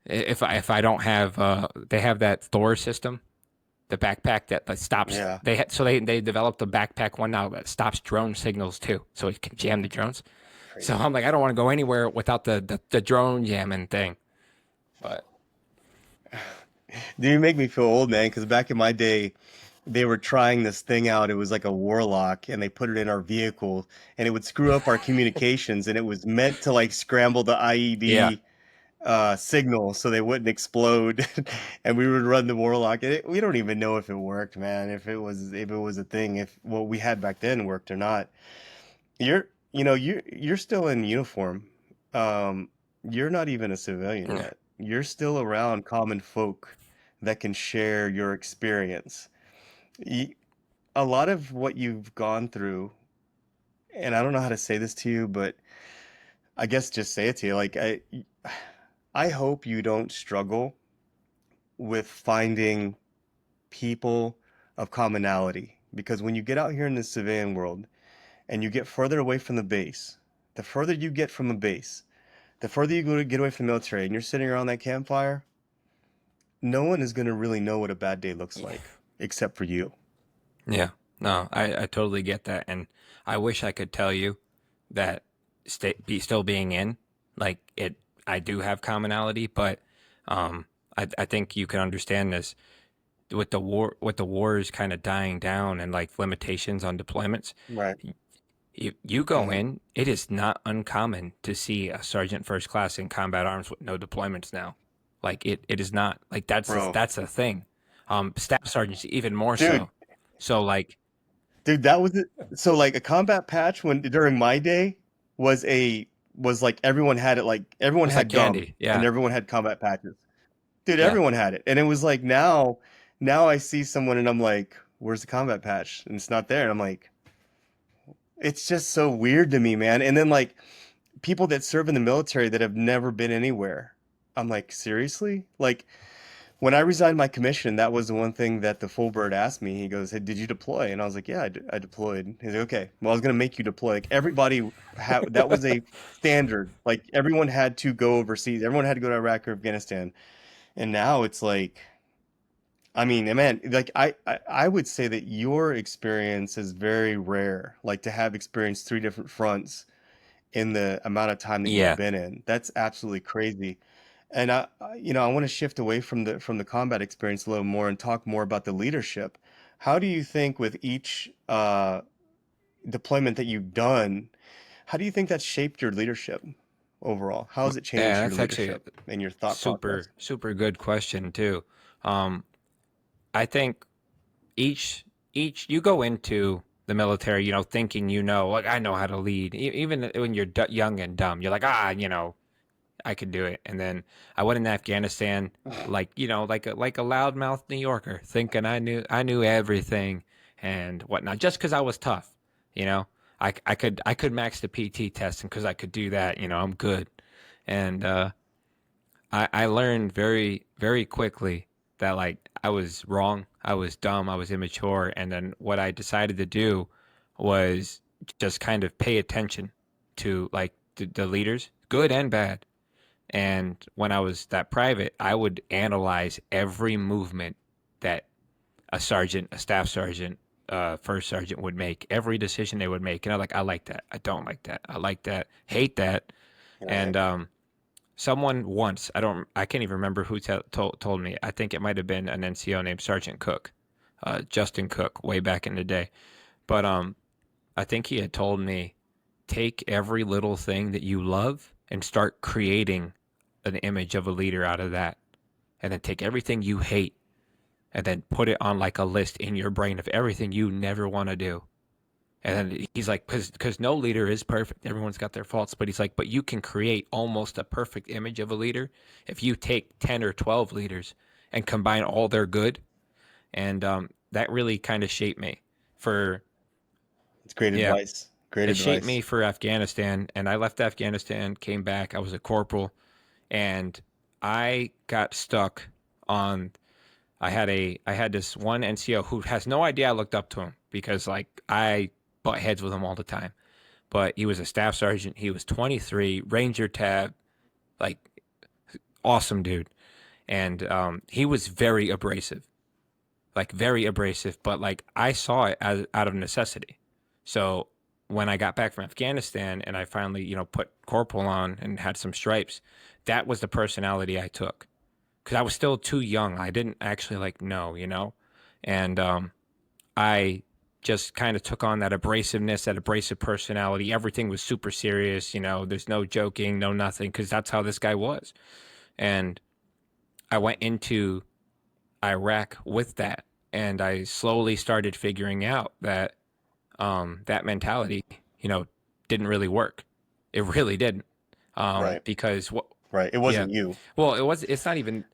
if I don't have they have that Thor system, the backpack that stops Yeah. they developed a backpack one now that stops drone signals too, so it can jam the drones. So Crazy. I'm like, I don't want to go anywhere without the drone jamming thing. But Do you make me feel old, man? Because back in my day, they were trying this thing out. It was like a warlock, and they put it in our vehicle, and it would screw up our communications, and it was meant to like scramble the yeah, IED signal so they wouldn't explode, and we would run the warlock. We don't even know if it worked, man. If it was a thing, if what we had back then worked or not. You're still in uniform. Um, you're not even a civilian yeah, yet. You're still around common folk that can share your experience. Y- A lot of what you've gone through, and I don't know how to say this to you, but I guess just say it to you. Like I hope you don't struggle with finding people of commonality because when you get out here in the civilian world and you get further away from the base, the further you get from a base, the further you go to get away from the military and you're sitting around that campfire, no one is going to really know what a bad day looks yeah. like except for you. Yeah. No, I totally get that, and I wish I could tell you that still being in like it. I do have commonality, but I think you can understand this with the wars kind of dying down and like limitations on deployments. Right. You go Hmm. in, it is not uncommon to see a sergeant first class in combat arms with no deployments now. Like it is not like Bro. that's a thing. Staff sergeants even more Dude, so. So like dude, that was it. So like a combat patch when during my day was a was like everyone had it, like everyone it's like had gum candy. and Yeah. everyone had combat patches. Dude, Yeah. everyone had it. And it was like now I see someone and I'm like, where's the combat patch? And it's not there. And I'm like, it's just so weird to me, man. And then like people that serve in the military that have never been anywhere. I'm like, seriously? Like when I resigned my commission, that was the one thing that the full bird asked me. He goes, "Hey, did you deploy?" And I was like, "Yeah, I deployed." He's like, "Okay, well, I was gonna make you deploy." Like everybody had that was a standard. Like everyone had to go overseas. Everyone had to go to Iraq or Afghanistan. And now it's like, I mean, man, like I would say that your experience is very rare. Like to have experienced three different fronts in the amount of time that you've Yeah. been in. That's absolutely crazy. And I want to shift away from the combat experience a little more and talk more about the leadership. How do you think with each deployment that you've done, How do you think that's shaped your leadership overall? How has it Yeah, changed your that's actually a leadership and your thought process? super good question too. Um, I think each you go into the military, thinking like I know how to lead. Even when you're young and dumb, you're like I could do it. And then I went into Afghanistan like like a loudmouth New Yorker, thinking I knew everything and whatnot, just because I was tough. You know, I could max the PT test, and because I could do that, I'm good. And I learned very quickly that like I was wrong, I was dumb, I was immature, and then what I decided to do was just kind of pay attention to like the leaders, good and bad. And when I was that private, I would analyze every movement that a sergeant, a staff sergeant, first sergeant would make, every decision they would make. And I like that. I don't like that. I like that. Hate that. Right. And someone once, I can't even remember who told me. I think it might have been an NCO named Sergeant Cook, Justin Cook, way back in the day. But I think he had told me, take every little thing that you love and start creating an image of a leader out of that. And then take everything you hate and then put it on like a list in your brain of everything you never want to do. And then he's like, because no leader is perfect. Everyone's got their faults. But he's like, but you can create almost a perfect image of a leader if you take 10 or 12 leaders and combine all their good. And that really kind of shaped me for, It's great yeah, advice. Great it shaped advice. me for Afghanistan. And I left Afghanistan, came back. I was a corporal. And I got stuck on I had this one NCO who has no idea I looked up to him because like I butt heads with him all the time. But he was a staff sergeant. He was 23, Ranger tab, like awesome dude. And he was very abrasive, like very abrasive. But like I saw it as out of necessity. So when I got back from Afghanistan and I finally, put corporal on and had some stripes, that was the personality I took because I was still too young. I didn't actually like know. And I just kind of took on that abrasiveness, that abrasive personality. Everything was super serious. There's no joking, no nothing, because that's how this guy was. And I went into Iraq with that, and I slowly started figuring out that that mentality, didn't really work. It really didn't, Right. because what? Right. It Yeah, wasn't you. well, it was. It's not even.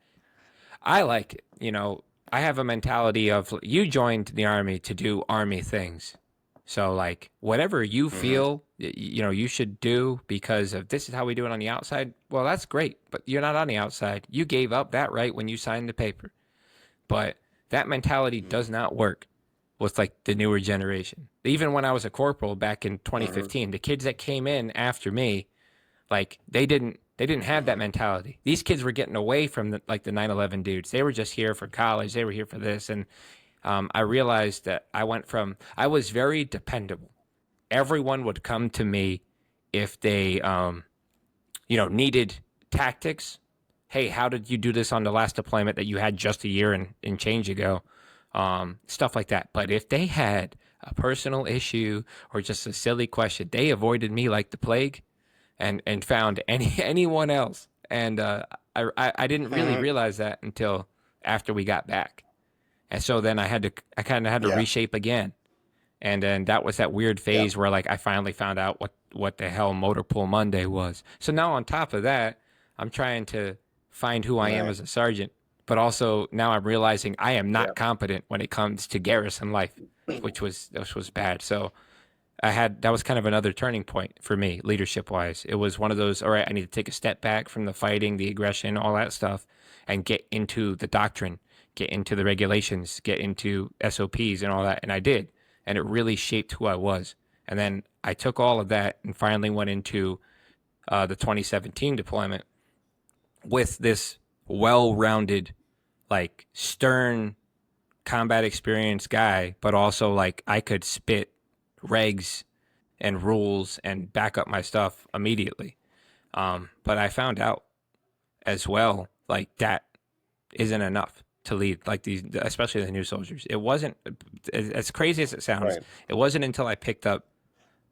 I like it. I have a mentality of you joined the army to do army things. So like whatever you Hmm. feel, you should do because of this is how we do it on the outside. Well, that's great, but you're not on the outside. You gave up that right when you signed the paper. But that mentality does not work with like the newer generation. Even when I was a corporal back in Hmm. 2015, the kids that came in after me, like they didn't have that mentality. These kids were getting away from the 9/11 dudes. They were just here for college. They were here for this, and I realized that I was very dependable. Everyone would come to me if they needed tactics. Hey, how did you do this on the last deployment that you had just a year and change ago? Stuff like that. But if they had a personal issue or just a silly question, they avoided me like the plague and found anyone else. And I didn't really Hmm. realize that until after we got back. And so then I kind of had to Yeah. reshape again. And then that was that weird Yeah. phase where like I finally found out what the hell Motor Pool Monday was. So now on top of that, I'm trying to find who I am Right. as a sergeant, but also now I'm realizing I am Yeah. not competent when it comes to garrison life, which was bad. So that was kind of another turning point for me leadership wise. It was one of those, all right, I need to take a step back from the fighting, the aggression, all that stuff, and get into the doctrine, get into the regulations, get into SOPs and all that. And I did. And it really shaped who I was. And then I took all of that and finally went into the 2017 deployment with this well rounded, like stern combat experience guy, but also like I could spit regs and rules and back up my stuff immediately. But I found out as well, like that isn't enough to lead like these, especially the new soldiers. It wasn't as crazy as it sounds. Right. It wasn't until I picked up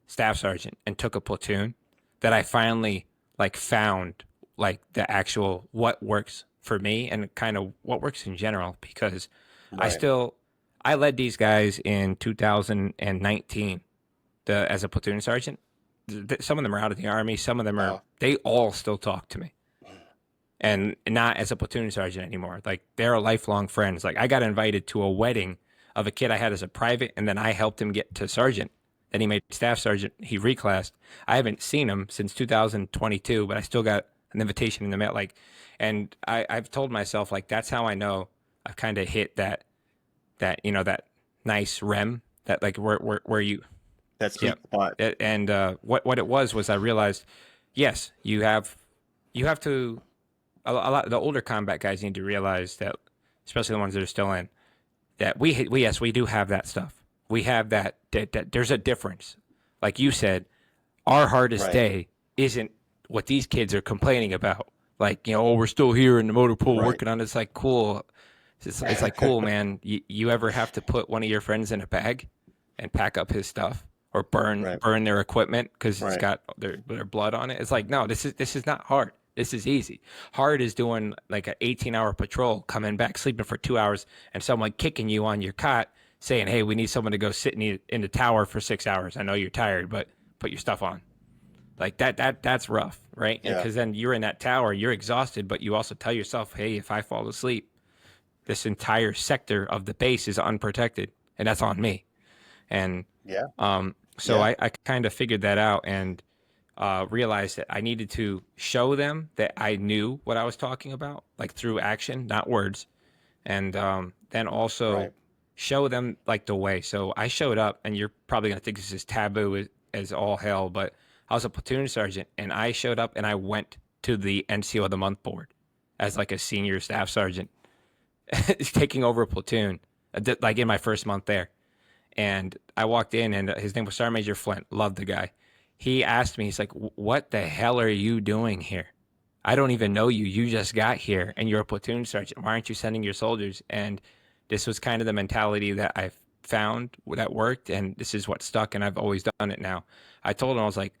staff sergeant and took a platoon that I finally like found like the actual what works for me and kind of what works in general, because I Right. still I led these guys in 2019 as a platoon sergeant. Some of them are out of the army, some of them are, Uh, they all still talk to me, and not as a platoon sergeant anymore. Like they're lifelong friends. Like I got invited to a wedding of a kid I had as a private, and then I helped him get to sergeant. Then he made staff sergeant. He reclassed. I haven't seen him since 2022, but I still got an invitation in the mail. Like, and I've told myself like that's how I know I've kind of hit that that nice rem, that like where you, that yeah. sweet spot. And what it was I realized, yes, you have to, a lot, the older combat guys need to realize that, especially the ones that are still in, that yes, we do have that stuff. We have that there's a difference. Like you said, our hardest Right. day isn't what these kids are complaining about. Like, oh, we're still here in the motor pool Right. working on it. It's like cool. It's like cool, man. You ever have to put one of your friends in a bag and pack up his stuff, or Right. burn their equipment because it's Right. got their blood on it? It's like, no, this is not hard. This is easy. Hard is doing like an 18-hour patrol, coming back, sleeping for 2 hours, and someone kicking you on your cot, saying, "Hey, we need someone to go sit in the tower for 6 hours. I know you're tired, but put your stuff on." Like that's rough, right? Yeah. Because then you're in that tower, you're exhausted, but you also tell yourself, "Hey, if I fall asleep, this entire sector of the base is unprotected, and that's on me." And Yeah. so Yeah. I kind of figured that out, and realized that I needed to show them that I knew what I was talking about, like through action, not words, and then also Right. show them like the way. So I showed up, and you're probably gonna think this is taboo as all hell, but I was a platoon sergeant, and I showed up and I went to the NCO of the month board as like a senior staff sergeant, taking over a platoon, like in my first month there. And I walked in, and his name was Sergeant Major Flint. Loved the guy. He asked me, he's like, "What the hell are you doing here? I don't even know you. You just got here, and you're a platoon sergeant. Why aren't you sending your soldiers?" And this was kind of the mentality that I found that worked, and this is what stuck, and I've always done it now. I told him, I was like,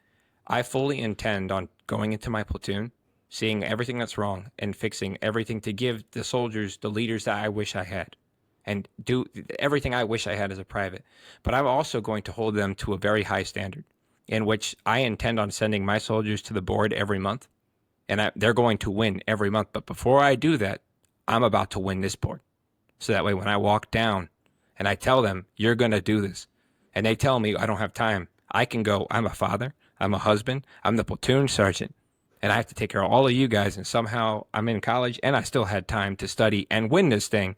I fully intend on going into my platoon, seeing everything that's wrong, and fixing everything to give the soldiers the leaders that I wish I had, and do everything I wish I had as a private. But I'm also going to hold them to a very high standard, in which I intend on sending my soldiers to the board every month, and they're going to win every month. But before I do that, I'm about to win this board. So that way, when I walk down and I tell them, "You're going to do this," and they tell me I don't have time, I can go, "I'm a father, I'm a husband, I'm the platoon sergeant, and I have to take care of all of you guys." And somehow I'm in college, and I still had time to study and win this thing.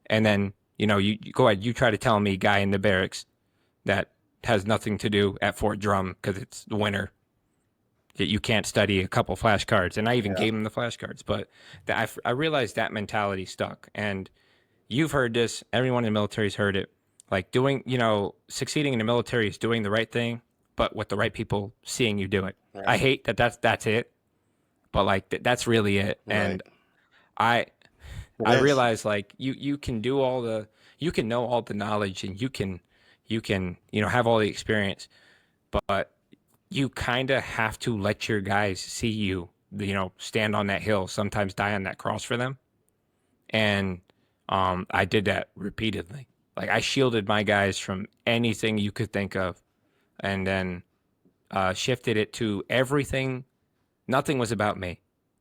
And then, you go ahead, you try to tell me, guy in the barracks that has nothing to do at Fort Drum because it's the winter, that you can't study a couple flashcards. And I even Yeah. gave him the flashcards. But I realized that mentality stuck. And you've heard this, everyone in the military's heard it. Like succeeding in the military is doing the right thing, but with the right people seeing you do it. I Right. hate that's it, but like that's really it. Right. And I It I is. realize like you can do you can know all the knowledge, and you can have all the experience, but you kind of have to let your guys see you, stand on that hill, sometimes die on that cross for them. And I did that repeatedly. Like I shielded my guys from anything you could think of, and then shifted it to everything. Nothing was about me.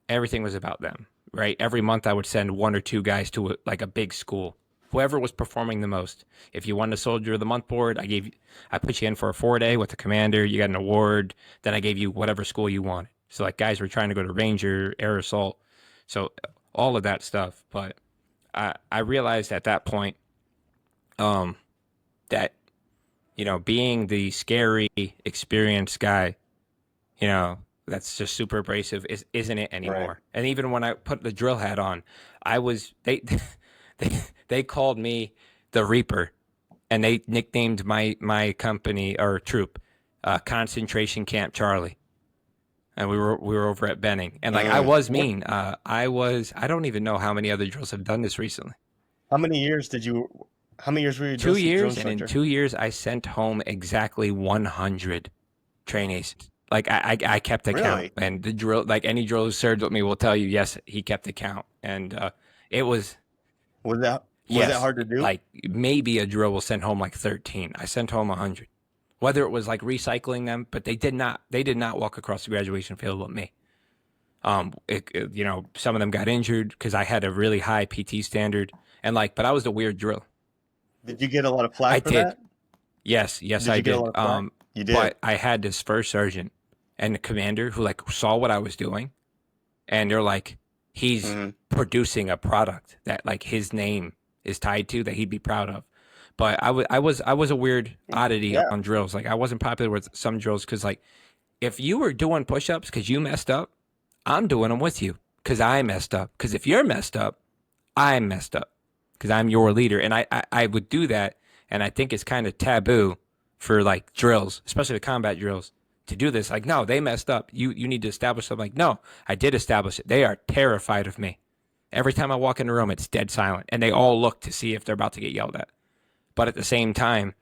Everything was about them, right? Every month I would send one or two guys to like a big school. Whoever was performing the most. If you won the Soldier of the Month board, I put you in for a 4-day with the commander. You got an award. Then I gave you whatever school you wanted. So like guys were trying to go to Ranger, Air Assault, so all of that stuff. But I realized at that point, that being the scary, experienced guy, that's just super abrasive, isn't it Right. anymore? And even when I put the drill hat on, I was they called me the Reaper, and they nicknamed my company or troop Concentration Camp Charlie. And we were over at Benning, and like I was What? mean. I don't even know how many other drills have done this recently. How many years did you? How many years were you a Two drill years, and in instructor? 2 years, I sent home exactly 100 trainees. Like I kept a count, Really? and the drill, like any drill who served with me will tell you, yes, he kept a count, and it was Was that yes, hard to do? like maybe a drill will send home like 13. I sent home 100. Whether it was like recycling them, but they did not walk across the graduation field with me. Some of them got injured because I had a really high PT standard, and like, but I was the weird drill. Did you get a lot of I flack for did. that? Yes, Did I you get a did. lot of flack? You did. But I had this first sergeant and the commander who like saw what I was doing, and they're like, he's Hmm. producing a product that like his name is tied to that he'd be proud of. But I was a weird oddity Yeah. on drills. Like I wasn't popular with some drills because like if you were doing push-ups because you messed up, I'm doing them with you because I messed up. Because if you're messed up, I'm messed up because I'm your leader. And I would do that. And I think it's kind of taboo for like drills, especially the combat drills, to do this. Like, no, they messed up. You need to establish something. Like, no, I did establish it. They are terrified of me. Every time I walk in the room, it's dead silent. And they all look to see if they're about to get yelled at. But at the same time,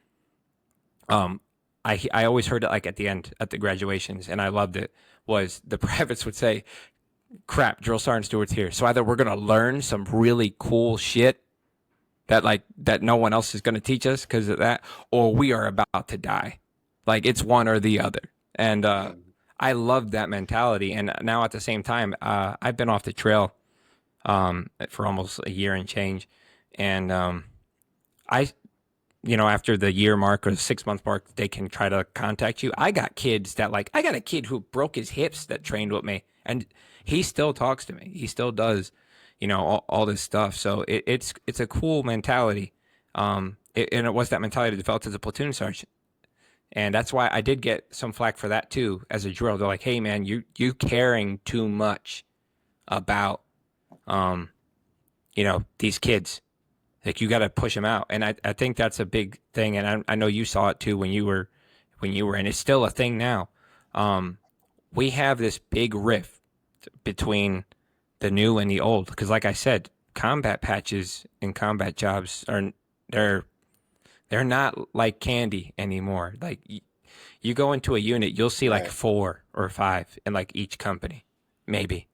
um, I always heard it like at the end at the graduations, and I loved it. Was the privates would say, "Crap, drill sergeant Stewart's here." So either we're gonna learn some really cool shit that no one else is gonna teach us because of that, or we are about to die. Like it's one or the other. And I loved that mentality. And now at the same time, I've been off the trail for almost a year and change, and I after the year mark or the 6 month mark, they can try to contact you. I got kids that like, I got a kid who broke his hips that trained with me, and he still talks to me. He still does, all this stuff. So it's a cool mentality. And it was that mentality developed as a platoon sergeant. And that's why I did get some flack for that too as a drill. They're like, hey man, you caring too much about, um, these kids. Like you got to push them out, and I think that's a big thing. And I know you saw it too when you were, and it's still a thing now. Um, we have this big rift between the new and the old because, like I said, combat patches and combat jobs they're they're not like candy anymore. Like you go into a unit, you'll see like Right. 4 or 5 in like each company, maybe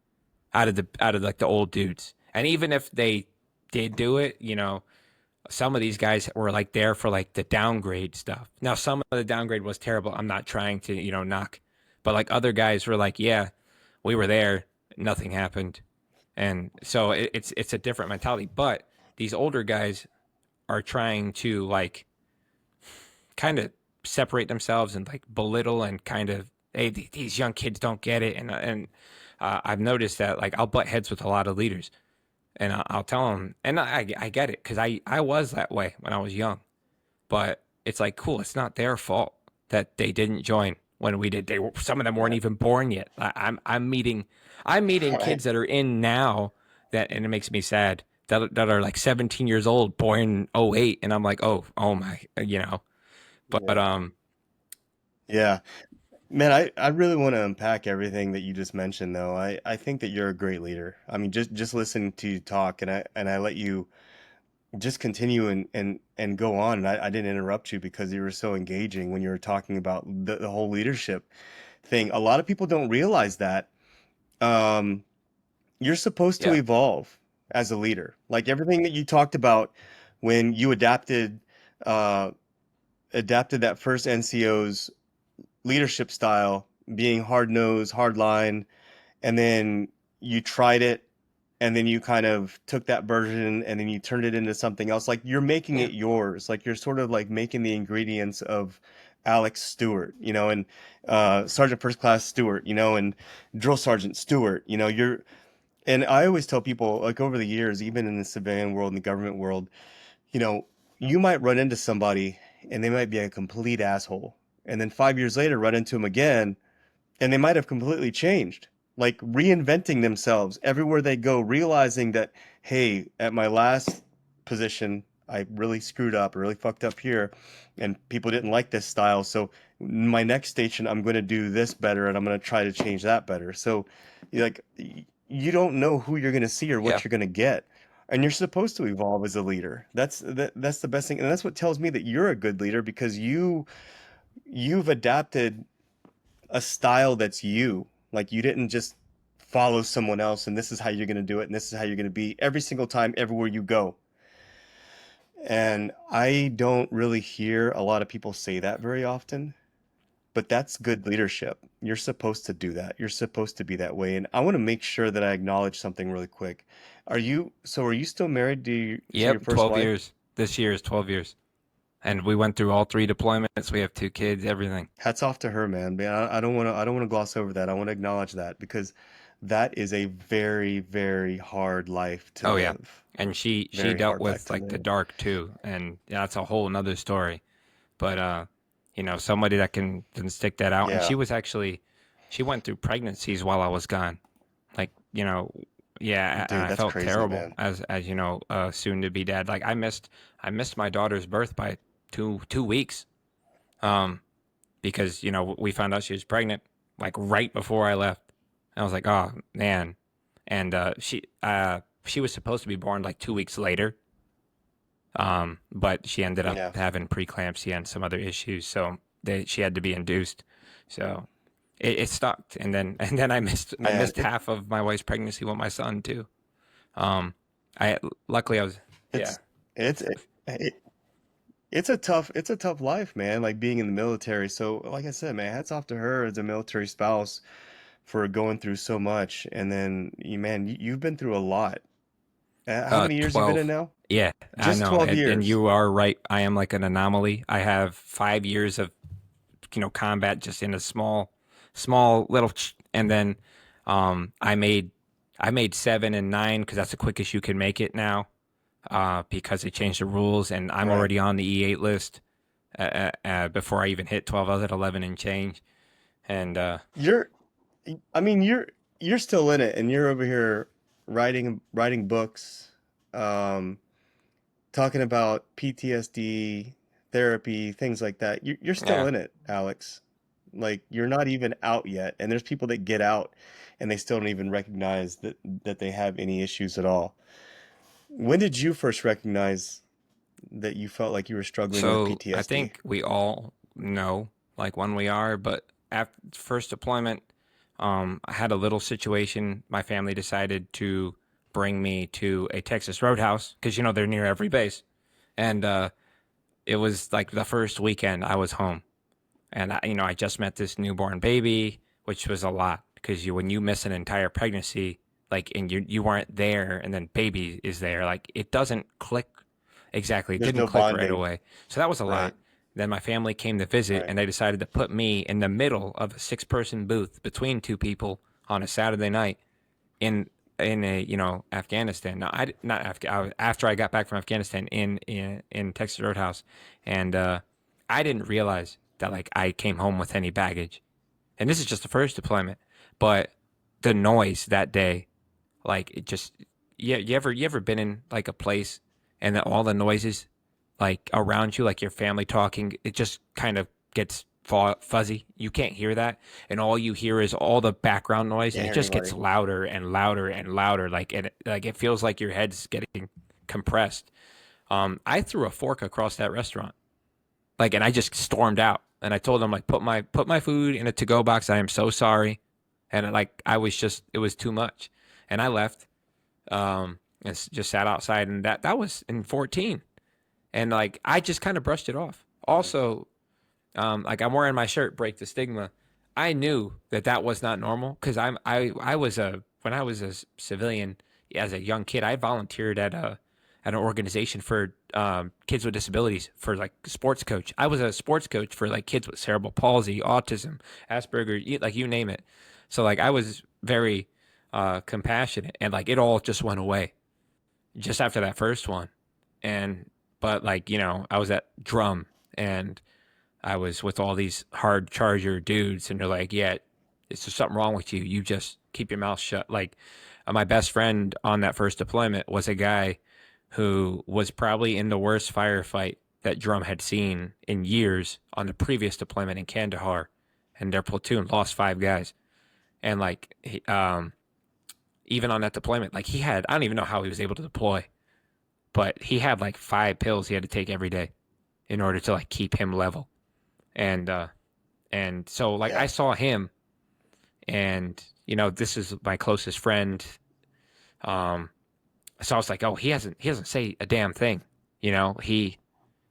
out of like the old dudes. And even if they did do it, some of these guys were like there for like the downgrade stuff. Now, some of the downgrade was terrible. I'm not trying to, knock, but like other guys were like, yeah, we were there, nothing happened. And so it's a different mentality. But these older guys are trying to like kind of separate themselves and like belittle and kind of, hey, these young kids don't get it. And I've noticed that like I'll butt heads with a lot of leaders, and I'll tell them, and I get it because I was that way when I was young. But it's like cool. It's not their fault that they didn't join when we did. Some of them weren't Right. even born yet. I'm meeting Right. kids that are in now and it makes me sad that are like 17 years old, born in '08, and I'm like, oh my, But Yeah. Yeah. Man, I really want to unpack everything that you just mentioned, though. I think that you're a great leader. I mean, just listening to you talk, and I let you just continue and go on. And I didn't interrupt you because you were so engaging when you were talking about the whole leadership thing. A lot of people don't realize that um, you're supposed to yeah, evolve as a leader. Like everything that you talked about when you uh, adapted that first NCO's leadership style, being hard nosed, hard line, and then you tried it, and then you kind of took that version and then you turned it into something else. Like you're making yeah, it yours. Like you're sort of like making the ingredients of Alex Stewart, and Sergeant First Class Stewart, and Drill Sergeant Stewart. And I always tell people, like over the years, even in the civilian world and the government world, you know, you might run into somebody and they might be a complete asshole. And then 5 years later, run into them again and they might have completely changed, like reinventing themselves everywhere they go, realizing that, hey, at my last position, I really screwed up, I really fucked up here, and people didn't like this style. So my next station, I'm going to do this better, and I'm going to try to change that better. So, like, you don't know who you're going to see or yeah, what you're going to get. And you're supposed to evolve as a leader. That's the best thing, and that's what tells me that you're a good leader because you've adapted a style that's you. Like you didn't just follow someone else and this is how you're going to do it and this is how you're going to be every single time everywhere you go. And I don't really hear a lot of people say that very often, but that's good leadership. You're supposed to do that. You're supposed to be that way. And I want to make sure that I acknowledge something really quick. Are you still married to your Yep, first 12 wife? years. This year is 12 years. And we went through all three deployments. We have two kids, everything. Hats off to her, man. Man, I don't want to gloss over that. I want to acknowledge that because that is a very, very hard life to Oh yeah. live. And she Very dealt hard life with to like the live. dark too. And that's a whole nother story. But somebody that can stick that out. And Yeah, she went through pregnancies while I was gone. Like, yeah, and dude, I that's felt crazy, terrible man. as soon to be dad. Like I missed my daughter's birth by two weeks. Um, because we found out she was pregnant like right before I left. And I was like, oh man, and she was supposed to be born like 2 weeks later. But she ended up Yeah. having preeclampsia and some other issues, so she had to be induced. So it stuck, and then I Man, missed half of my wife's pregnancy with my son too. Um, I luckily I was yeah. it's it's it, it's a tough life, man, like being in the military. So, like I said, man, hats off to her as a military spouse for going through so much. And then, you've been through a lot. How many years you been in 12. now? Yeah, I Just know. 12 And years. you are right. I am like an anomaly. I have 5 years of, combat just in a small little, and then, I made 7 and 9 because that's the quickest you can make it now, because they changed the rules, and I'm Right. already on the E8 list, before I even hit 12. I was at 11 and change, and You're I mean, you're still in it and you're over here writing books, um, talking about PTSD, therapy, things like that. You're still yeah. in it, Alex. Like you're not even out yet. And there's people that get out and they still don't even recognize that they have any issues at all. When did you first recognize that you felt like you were struggling with So I PTSD? think we all know like when we are, but after first deployment, I had a little situation. My family decided to bring me to a Texas Roadhouse because they're near every base, and it was like the first weekend I was home, and I just met this newborn baby, which was a lot because when you miss an entire pregnancy, like and you weren't there, and then baby is there, like it doesn't click exactly. It There's didn't no click right bonding. away, so that was a Right, lot. Then my family came to visit, right. and they decided to put me in the middle of a six-person booth between two people on a Saturday night in a Afghanistan. Now I not after I got back from Afghanistan in Texas Roadhouse, and I didn't realize that like I came home with any baggage. And this is just the first deployment, but the noise that day, like it just yeah. You ever been in like a place and then all the noises like around you, like your family talking, it just kind of gets fuzzy. You can't hear that, and all you hear is all the background noise, Can't and it hear just gets anybody. louder and louder and louder. Like it feels like your head's getting compressed. I threw a fork across that restaurant, like, and I just stormed out, and I told them like, put my food in a to go box. I am so sorry, and like I was just it was too much, and I left. And just sat outside, and that was in 14, and like I just kind of brushed it off. Also, like I'm wearing my shirt, break the stigma. I knew that was not normal because I was a when I was a civilian as a young kid, I volunteered at an organization for kids with disabilities for like sports coach. I was a sports coach for like kids with cerebral palsy, autism, Asperger, like you name it. So like I was very compassionate, and like it all just went away just after that first one. And but like I was at drum, and I was with all these hard charger dudes, and they're like, "Yeah, is there something wrong with you? You just keep your mouth shut." Like, my best friend on that first deployment was a guy who was probably in the worst firefight that Drum had seen in years on the previous deployment in Kandahar, and their platoon lost 5 guys. And like, even on that deployment, like I don't even know how he was able to deploy. but he had like 5 pills he had to take every day in order to like keep him level. And so like I Yeah. saw him, and this is my closest friend. Um, so I was like, oh, he doesn't say a damn thing.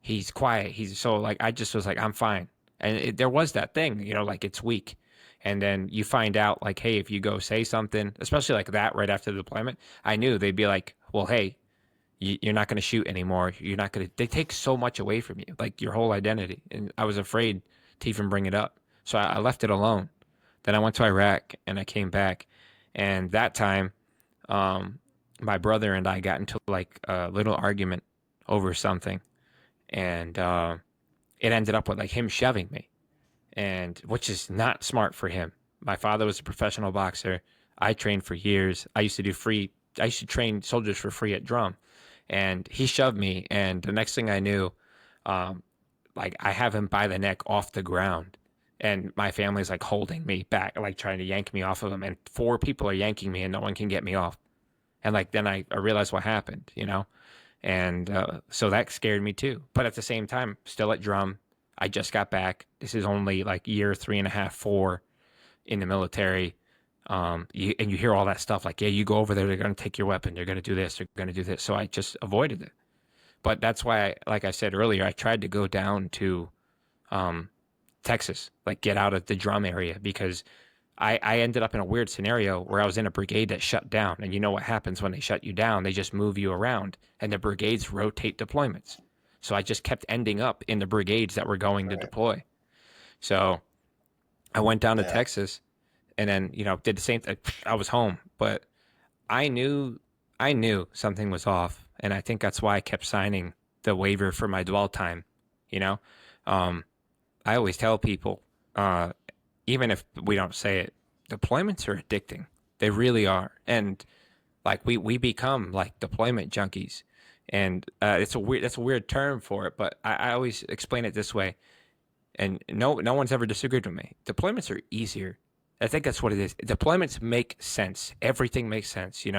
He's quiet. He's so like I just was like, I'm fine. And there was that thing, like it's weak. And then you find out like, hey, if you go say something, especially like that right after the deployment, I knew they'd be like, well, hey, you're not going to shoot anymore. You're not going to. They take so much away from you, like your whole identity. And I was afraid to even bring it up, so I left it alone. Then I went to Iraq and I came back, and that time, um, my brother and I got into like a little argument over something, and it ended up with like him shoving me, and which is not smart for him. My father was a professional boxer. I trained for years. I used to train soldiers for free at drum, and he shoved me. And the next thing I knew, um, like I have him by the neck off the ground, and my family's like holding me back, like trying to yank me off of him. And 4 people are yanking me, and no one can get me off. And like then I realized what happened. And so that scared me too. But at the same time, still at drum. I just got back. This is only like year 3.5, 4 in the military. And you hear all that stuff like, yeah, you go over there, they're going to take your weapon. They're going to do this. They're going to do this. So I just avoided it. But that's why, like I said earlier, I tried to go down to um, Texas, like get out of the drum area, because I ended up in a weird scenario where I was in a brigade that shut down. And you know what happens when they shut you down? They just move you around, and the brigades rotate deployments. So I just kept ending up in the brigades that were going to Right. deploy. So I went down to Yeah. Texas, and then, did the same thing. I was home, but I knew something was off. And I think that's why I kept signing the waiver for my dwell time. You know, um, I always tell people, even if we don't say it, deployments are addicting. They really are. And like we become like deployment junkies. And that's a weird term for it, but I always explain it this way. And no one's ever disagreed with me. Deployments are easier. I think that's what it is. Deployments make sense. Everything makes sense. You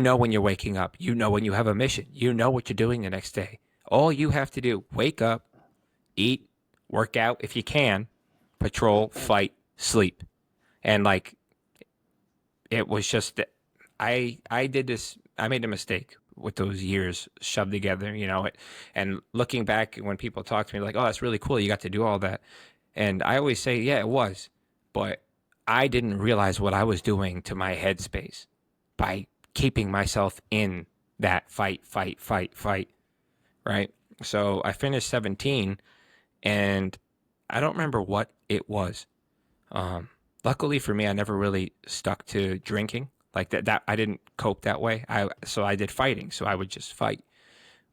know when you're waking up. You know when you have a mission. You know what you're doing the next day. All you have to do: wake up, eat, work out if you can, patrol, fight, sleep. And like it was just that I did this. I made a mistake with those years shoved together, and looking back when people talk to me like, oh, that's really cool, you got to do all that. And I always say, yeah, it was, but I didn't realize what I was doing to my headspace by keeping myself in that fight, fight, fight, fight, right? So I finished 17, and I don't remember what it was. Um, Luckily for me, I never really stuck to drinking like that. That I didn't cope that way. I did fighting, so I would just fight.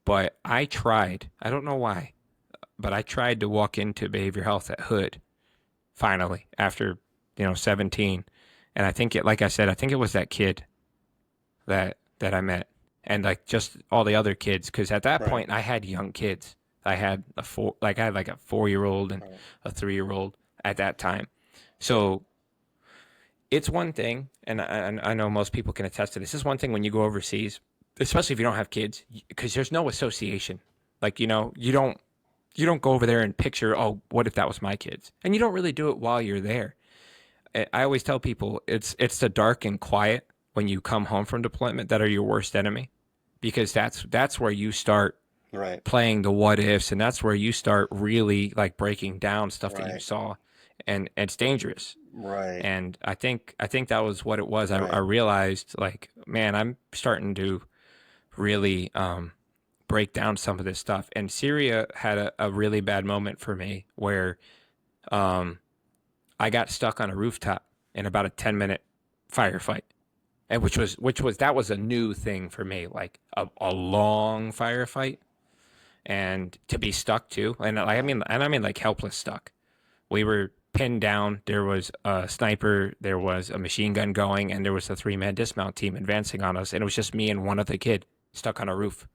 But I tried. I don't know why, but I tried to walk into behavior health at Hood finally after 17, and I think it, like I said, I think it was that kid that I met, and like just all the other kids, because at that Right. point I had young kids. I had like a 4-year old and Right. a 3-year old at that time. So it's one thing, and I know most people can attest to this. It's one thing when you go overseas, especially if you don't have kids, because there's no association. Like you don't go over there and picture, oh, what if that was my kids? And you don't really do it while you're there. I always tell people it's the dark and quiet when you come home from deployment that are your worst enemy, because that's where you start Right. playing the what ifs, and that's where you start really like breaking down stuff that you Right. saw, and it's dangerous. Right. And I think that was what it was. I Right. realized like, man, I'm starting to really break down some of this stuff. And Syria had a really bad moment for me where um, I got stuck on a rooftop in about a 10-minute firefight. And which was that was a new thing for me, like a long firefight, and to be stuck too. And I mean like helpless stuck. We were pinned down. There was a sniper, there was a machine gun going, and there was a 3-man dismount team advancing on us. And it was just me and one other kid stuck on a roof.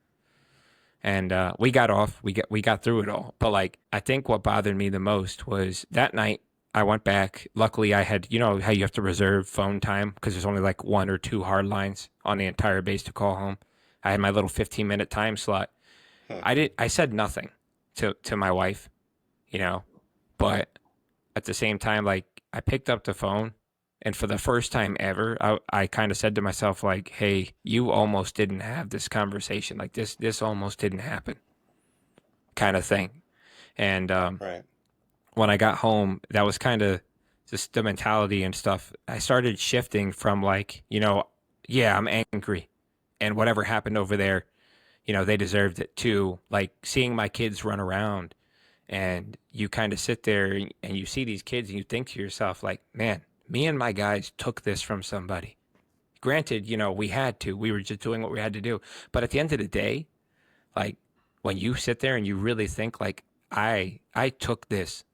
And we got off. We got through it all. But like, I think what bothered me the most was that night. I went back. Luckily, I had, how you have to reserve phone time because there's only like 1 or 2 hard lines on the entire base to call home. I had my little 15-minute time slot. Huh. I said nothing to my wife, you know, but at the same time, like I picked up the phone and for the first time ever, I kind of said to myself, like, hey, you almost didn't have this conversation. Like this almost didn't happen kind of thing. And Right. when I got home, that was kind of just the mentality and stuff. I started shifting from like, yeah, I'm angry and whatever happened over there, they deserved it too. Like seeing my kids run around and you kind of sit there and you see these kids and you think to yourself, like, man, me and my guys took this from somebody. Granted, we had to, we were just doing what we had to do. But at the end of the day, like when you sit there and you really think like, I took this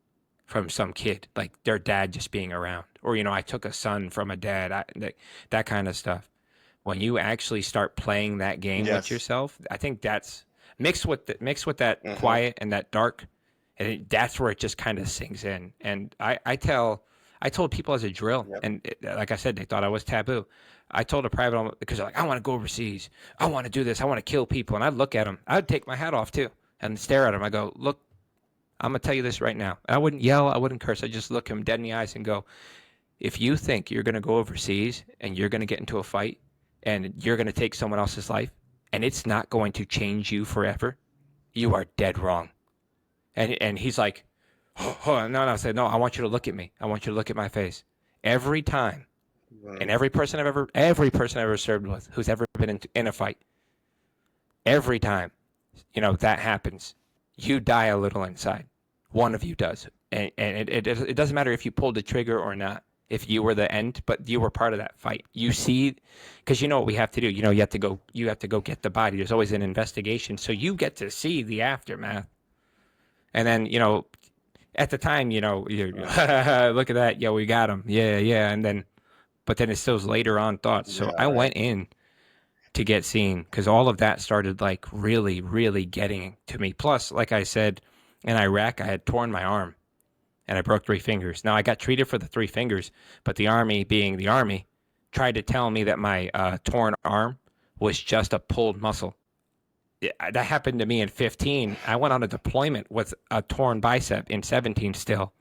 from some kid, like their dad just being around, or I took a son from a dad, that kind of stuff. When you actually start playing that game with Yes. yourself, I think that's mixed with that Mm-hmm. quiet and that dark, and that's where it just kind of sinks in. And I told people as a drill, Yep. and like I said, they thought I was taboo. I told a private because they're like, I want to go overseas, I want to do this, I want to kill people, and I'd look at them, I'd take my hat off too, and stare at them. I go, look, I'm gonna tell you this right now. I wouldn't yell, I wouldn't curse. I just look him dead in the eyes and go, if you think you're gonna go overseas and you're gonna get into a fight and you're gonna take someone else's life and it's not going to change you forever, you are dead wrong. And he's like, oh, no. I said, no. I want you to look at me. I want you to look at my face. Every time, and Mm. every person I've ever served with, who's ever been in a fight, every time, that happens, you die a little inside. One of you does, and it doesn't matter if you pulled the trigger or not. If you were the end, but you were part of that fight. You see, because you know what we have to do. You have to go get the body. There's always an investigation, so you get to see the aftermath. And then, at the time, you Right. look at that. Yeah, we got him. Yeah, yeah. And then, but then it's those later on thoughts. So Yeah. I Right. went in to get seen because all of that started like really, really getting to me. Plus, like I said, in Iraq, I had torn my arm and I broke 3 fingers. Now I got treated for the 3 fingers, but the army, being the army, tried to tell me that my torn arm was just a pulled muscle. Yeah, that happened to me in 15. I went on a deployment with a torn bicep in 17 still,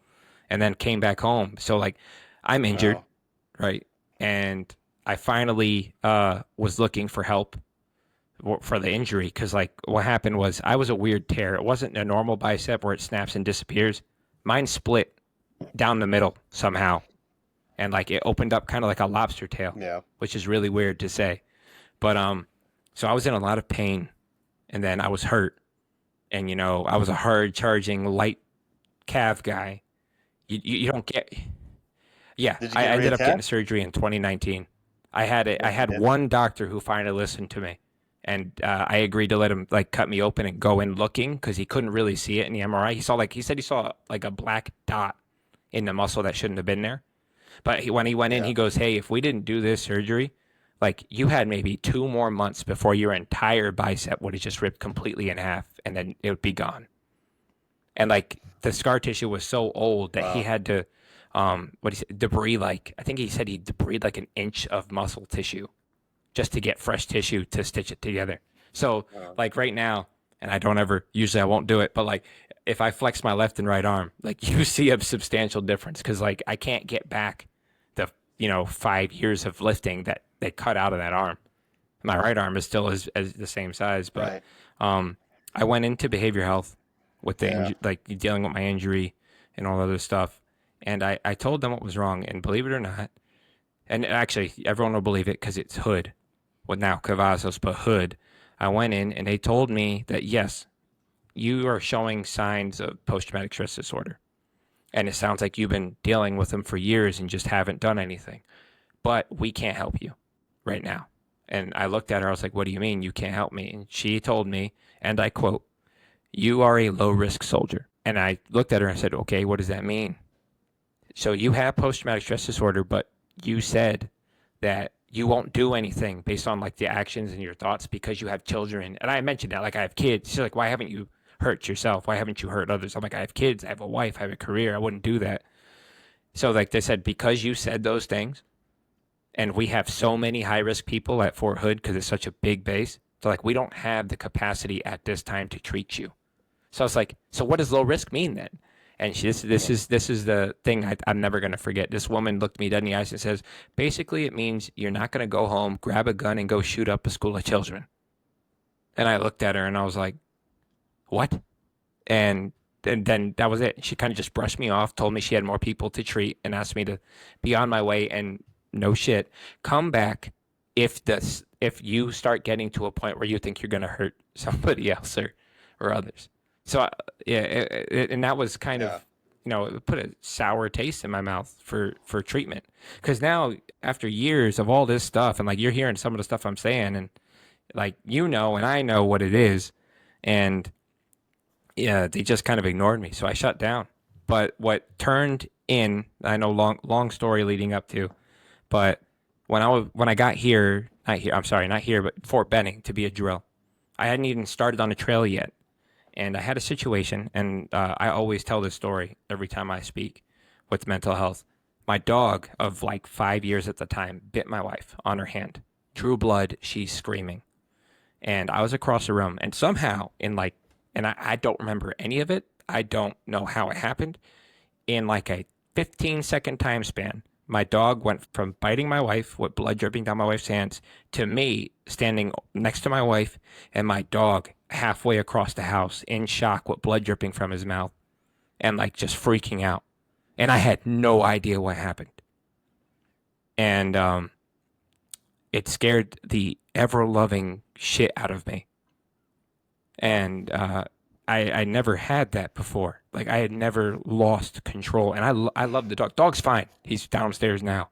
and then came back home. So like, I'm injured, Wow. right? And I finally was looking for help for the injury because like what happened was I was a weird tear. It wasn't a normal bicep where it snaps and disappears. Mine split down the middle somehow, and like it opened up kind of like a lobster tail, Yeah. which is really weird to say. But so I was in a lot of pain, and then I was hurt, and I was a hard charging light calf guy. You don't get. Yeah, Did you I get ended up getting reattached? surgery in 2019. I Yes, you had did. one doctor who finally listened to me, and I agreed to let him like cut me open and go in looking because he couldn't really see it in the MRI. He said he saw like a black dot in the muscle that shouldn't have been there. But when he went in, Yeah. he goes, "Hey, if we didn't do this surgery, like you had maybe 2 more months before your entire bicep would have just ripped completely in half, and then it would be gone." And like the scar tissue was so old that he Wow. had to, what he said, debride like I think he said he debrided like an inch of muscle tissue just to get fresh tissue to stitch it together. So Wow. like right now, and I don't ever usually I won't do it, but like if I flex my left and right arm, like you see a substantial difference because like I can't get back the 5 years of lifting that they cut out of that arm. My right arm is still as the same size, but Right. um, I went into behavior health with Yeah. like dealing with my injury and all other stuff, and I told them what was wrong, and believe it or not, and actually everyone will believe it because it's Hood, well now Cavazos, but Hood. I went in and they told me that yes, you are showing signs of post-traumatic stress disorder, and it sounds like you've been dealing with them for years and just haven't done anything, but we can't help you right now. And I looked at her, I was like, what do you mean you can't help me? And she told me, and I quote, you are a low risk soldier. And I looked at her and said, okay, what does that mean? So you have post traumatic stress disorder, but you said that you won't do anything based on like the actions and your thoughts because you have children. And I mentioned that, like, I have kids. She's like, why haven't you hurt yourself? Why haven't you hurt others? I'm like, I have kids, I have a wife, I have a career. I wouldn't do that. So, like, they said, because you said those things, and we have so many high risk people at Fort Hood because it's such a big base, They're like, we don't have the capacity at this time to treat you. So I was like, so what does low risk mean then? And this is the thing I'm never gonna forget. This woman looked me dead in the eyes and says, basically, it means you're not gonna go home, grab a gun, and go shoot up a school of children. And I looked at her and I was like, what? And then that was it. She kind of just brushed me off, told me she had more people to treat, and asked me to be on my way. And no shit, come back if you start getting to a point where you think you're gonna hurt somebody else or others. So yeah, and that was kind Yeah. of it put a sour taste in my mouth for treatment because now after years of all this stuff and like you're hearing some of the stuff I'm saying and like and I know what it is and yeah, they just kind of ignored me. So I shut down. But what turned in, I know long story leading up to, but when I got here, not here, I'm sorry, not here, but Fort Benning to be a drill. I hadn't even started on a trail yet. And I had a situation, and I always tell this story every time I speak with mental health. My dog of like 5 years at the time bit my wife on her hand, drew blood, she's screaming and I was across the room, and somehow and I don't remember any of it. I don't know how it happened. In like a 15-second time span, my dog went from biting my wife with blood dripping down my wife's hands to me standing next to my wife and my dog halfway across the house in shock with blood dripping from his mouth and like just freaking out. And I had no idea what happened. And it scared the ever loving shit out of me. And I never had that before. Like I had never lost control, and I love the dog. Dog's fine. He's downstairs now.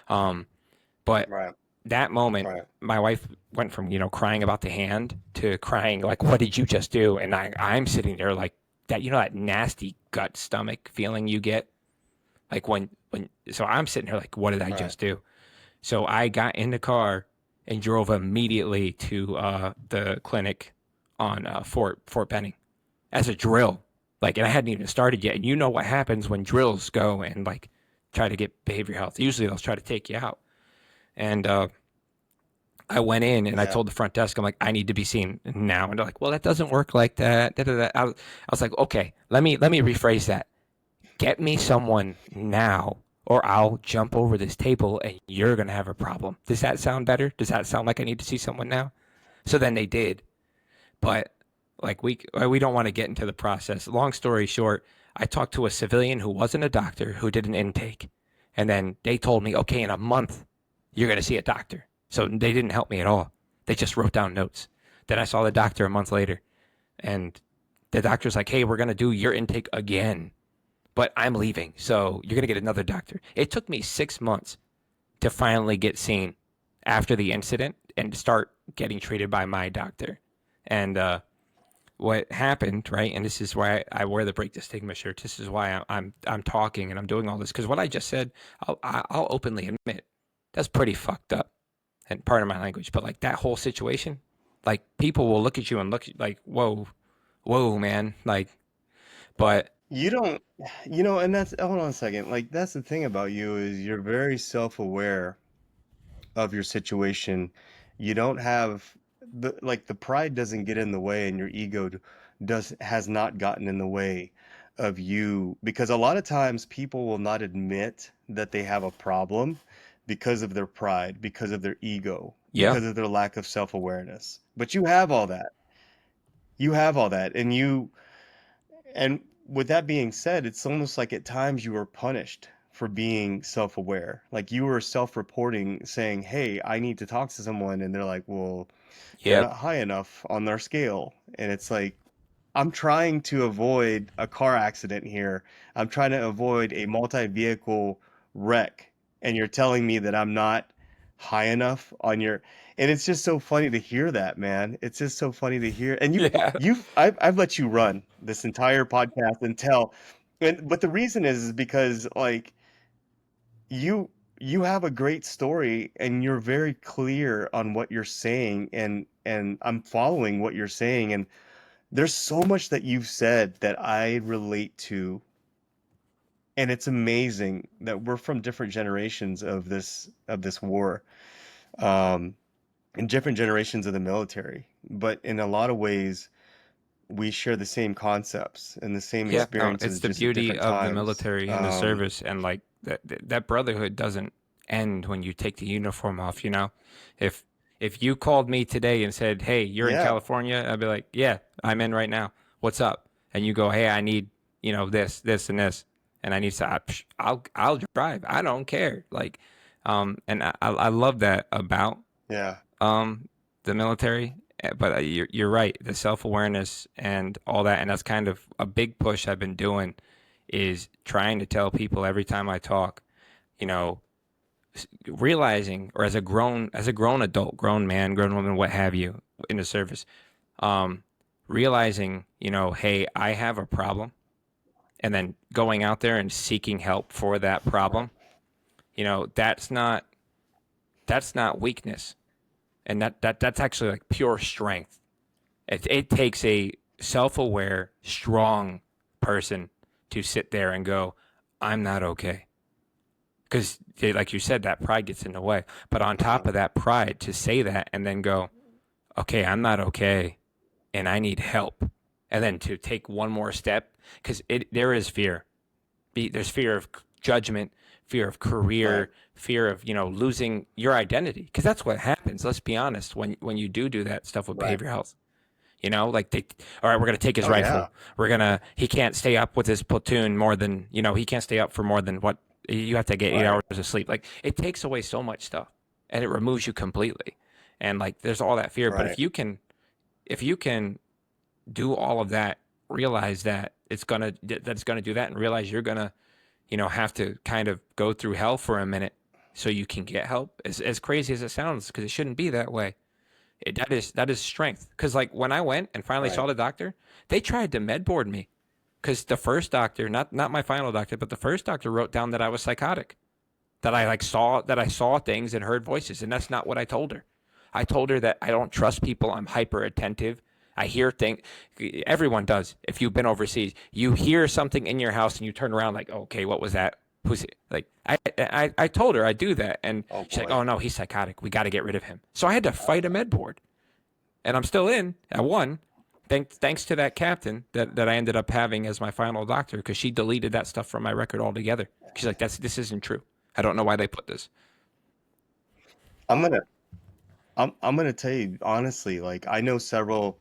But Right. that moment, Right. my wife went from crying about the hand to crying like, "What did you just do?" And I'm sitting there like that. That nasty gut stomach feeling you get, like when. So I'm sitting here like, "What did I Right. just do?" So I got in the car and drove immediately to the clinic on Fort Benning as a drill. Like, and I hadn't even started yet. And you know what happens when drills go and like try to get behavior health. Usually they'll try to take you out. And I went in and I Yeah. told the front desk, I'm like, I need to be seen now. And they're like, well, that doesn't work like that. Da, da, da. I was like, okay, let me rephrase that. Get me someone now or I'll jump over this table and you're going to have a problem. Does that sound better? Does that sound like I need to see someone now? So then they did. But like we don't want to get into the process. Long story short, I talked to a civilian who wasn't a doctor who did an intake. And then they told me, okay, in a month, you're going to see a doctor. So they didn't help me at all. They just wrote down notes. Then I saw the doctor a month later. And the doctor's like, hey, we're going to do your intake again. But I'm leaving. So you're going to get another doctor. It took me 6 months to finally get seen after the incident and start getting treated by my doctor. And what happened, right? And this is why I wear the Break the Stigma shirt. This is why I'm talking and I'm doing all this because what I just said, I'll openly admit that's pretty fucked up and part of my language. But like that whole situation, like people will look at you and look like, whoa, man, like. But You don't, and that's, hold on a second. Like, that's the thing about you is you're very self-aware of your situation. You don't have the pride doesn't get in the way and your ego has not gotten in the way of you because a lot of times people will not admit that they have a problem because of their pride, because of their ego, yeah, because of their lack of self-awareness. But you have all that. You have all that, and with that being said, it's almost like at times you were punished for being self-aware. Like you were self-reporting saying, "Hey, I need to talk to someone." And they're like, "Well, they're yep, not high enough on their scale." And it's like, I'm trying to avoid a car accident here. I'm trying to avoid a multi-vehicle wreck. And you're telling me that I'm not high enough on your, and it's just so funny to hear that, man. It's just so funny to hear. And yeah, I've let you run this entire podcast and tell, but the reason is because like you you have a great story and you're very clear on what you're saying and I'm following what you're saying and there's so much that you've said that I relate to, and it's amazing that we're from different generations of this war. Um, in different generations of the military, but in a lot of ways, we share the same concepts and the same Yeah, no, it's experiences, the just at beauty different of the times. military and the service, and like that brotherhood doesn't end when you take the uniform off, you know? If if you called me today and said, "Hey, you're in Yeah, California," I'd be like, "Yeah, I'm in right now. What's up?" And you go, "Hey, I need, this and this, and I need to I'll drive. I don't care." Like and I love that about yeah, um, the military. But you're right. The self awareness and all that, and that's kind of a big push I've been doing, is trying to tell people every time I talk, you know, realizing, or as a grown adult, grown man, grown woman, what have you, in the service, um, realizing, hey, I have a problem, and then going out there and seeking help for that problem. That's not weakness, and that's actually like pure strength. It takes a self-aware, strong person to sit there and go, "I'm not okay," because, like you said, that pride gets in the way. But on mhm, top of that pride, to say that and then go, "Okay, I'm not okay, and I need help," and then to take one more step, because there is fear. There's fear of judgment, fear of right, career, fear of losing your identity, because that's what happens. Let's be honest. When you do that stuff with right. behavioral health, like all right, we're gonna take his Oh yeah, rifle. He can't stay up with his platoon more than, he can't stay up for more than what you have to get eight right, hours of sleep. Like, it takes away so much stuff, and it removes you completely. And like, there's all that fear. But right, if you can do all of that, realize that it's gonna do that, and realize you're gonna, have to kind of go through hell for a minute so you can get help. As crazy as it sounds, because it shouldn't be that way. That is strength. Because like when I went and finally right. saw the doctor, they tried to med board me. Because the first doctor, not my final doctor, but the first doctor wrote down that I was psychotic, that I saw things and heard voices, and that's not what I told her. I told her that I don't trust people. I'm hyper attentive. I hear things. Everyone does. If you've been overseas, you hear something in your house and you turn around like, okay, what was that? Who's it? Like, I told her I do that, and Oh she's like, boy. oh no, he's psychotic. We got to get rid of him. So I had to fight a med board, and I'm still in. I won. Thanks to that captain that I ended up having as my final doctor, because she deleted that stuff from my record altogether. She's like, this isn't true. I don't know why they put this. I'm gonna I'm gonna tell you honestly, like I know several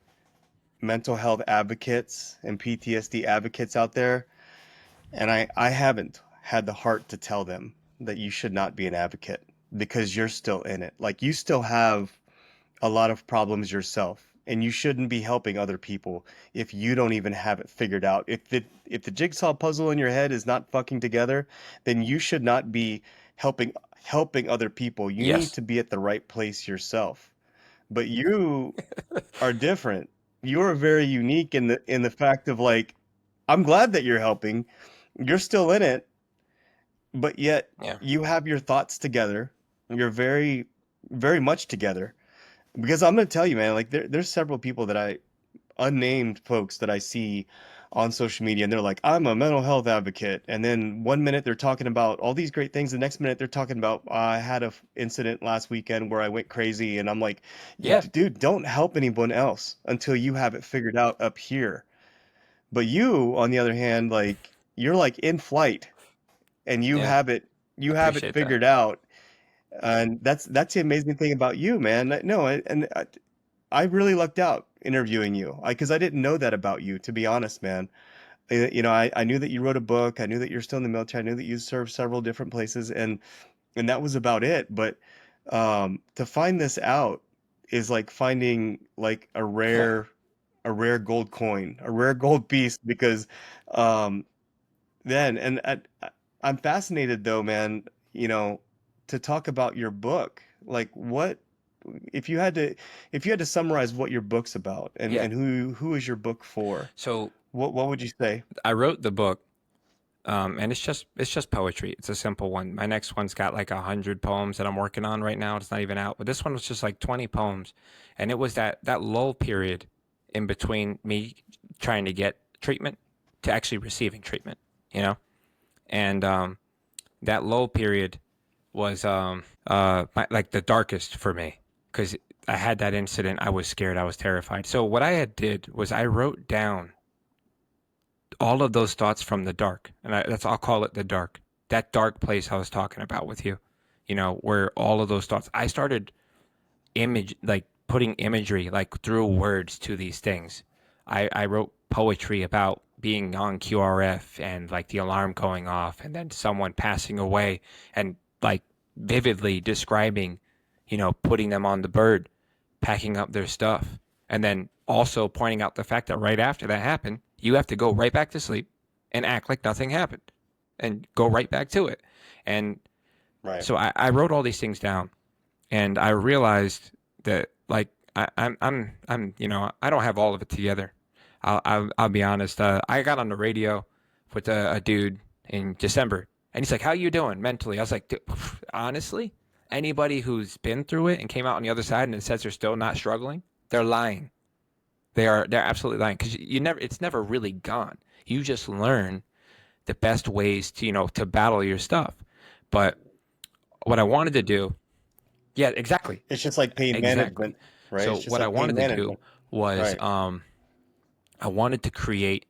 mental health advocates and PTSD advocates out there, and I haven't had the heart to tell them that you should not be an advocate because you're still in it. Like you still have a lot of problems yourself, and you shouldn't be helping other people if you don't even have it figured out. If the jigsaw puzzle in your head is not fucking together, then you should not be helping helping other people. You need Yes. to be at the right place yourself. But you are different. You're very unique in the fact of like, I'm glad that you're helping. You're still in it, but yet Yeah. you have your thoughts together. You're very, very much together. Because I'm gonna tell you, man, like there's several people that unnamed folks that I see on social media, and they're like, I'm a mental health advocate. And then one minute they're talking about all these great things. The next minute they're talking about, I had a incident last weekend where I went crazy. And I'm like, Yeah. dude, don't help anyone else until you have it figured out up here. But you, on the other hand, like you're like in flight and Yeah. you have it Appreciate that. figured out. And that's the amazing thing about you, man. No, and I really lucked out interviewing you because I didn't know that about you, to be honest, man. I knew that you wrote a book. I knew that you're still in the military. I knew that you served several different places, and that was about it. But to find this out is like finding like a rare gold coin, a rare gold piece, because um, then and I'm fascinated though, man. You know, to talk about your book, like what if you had to summarize what your book's about Yeah. and who is your book for? So What would you say? I wrote the book, and it's just poetry. It's a simple one. My next one's got like 100 poems that I'm working on right now. It's not even out, but this one was just like 20 poems, and it was that lull period in between me trying to get treatment to actually receiving treatment. You know, and that lull period was like the darkest for me, because I had that incident, I was scared, I was terrified. So what I had did was I wrote down all of those thoughts from the dark, and I'll call it the dark. That dark place I was talking about with you, where all of those thoughts. I started putting imagery like through words to these things. I wrote poetry about being on QRF and like the alarm going off and then someone passing away and like vividly describing, putting them on the bird, packing up their stuff, and then also pointing out the fact that right after that happened, you have to go right back to sleep and act like nothing happened and go right back to it. And Right. so I wrote all these things down and I realized that like I don't have all of it together. I'll be honest. I got on the radio with a dude in December, and he's like, "How you doing mentally?" I was like, "Honestly, anybody who's been through it and came out on the other side and says they're still not struggling, they're lying. They're absolutely lying because it's never really gone. You just learn the best ways to to battle your stuff. But what I wanted to do, yeah, exactly. It's just like pain Exactly. management, right? So It's just what I like pain wanted to do management. was Right. I wanted to create